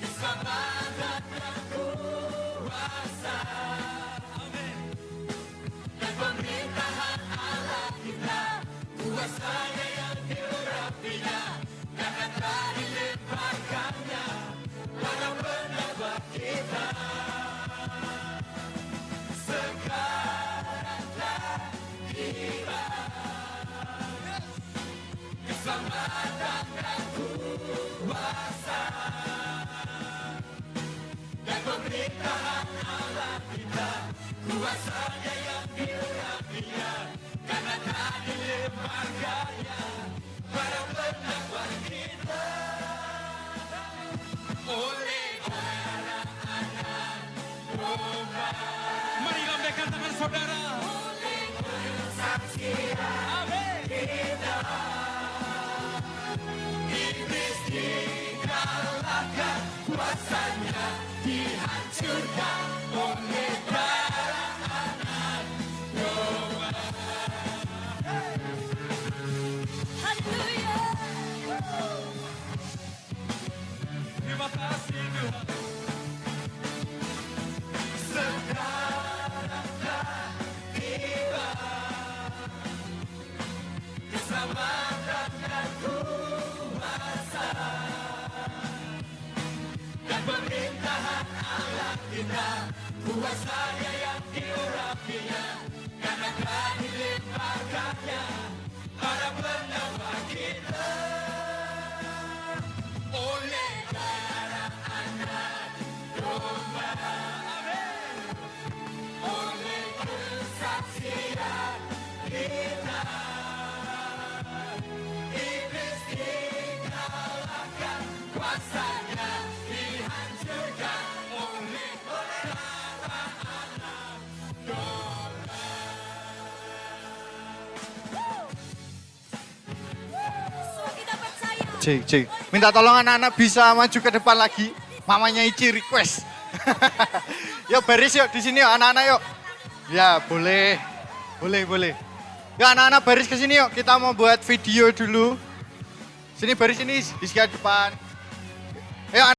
keselamatan dan kuasa, amin. Dan pemerintahan Allah kita, kuasanya yang diurapinya, jangan telah dilimpahkannya pada pendapat kita. Sekarang telah tiba keselamatan dan kuasa, dan pemerintahan Allah kita, kuasanya yang diurapinya, karena tak dilemparkannya pada pendapat kita. Oleh darah anak domba, Mari lambaikan tangan saudara. oleh kuasa kuasanya yang diurapinya, karena telah dilimpahkannya pada penambah kita. Oleh darah anak domba, oleh kesaksian kita, iblis dikalahkan, kuasanya dihancurkan oleh darah anak domba. Semua kita percaya. Cik. Minta tolong anak-anak bisa maju ke depan lagi. Mamanya Ici request. Yuk baris yuk di sini yuk anak-anak yuk. Ya boleh. Yuk anak-anak baris ke sini yuk. Kita mau buat video dulu. Sini baris ini di sekitar depan. Ayo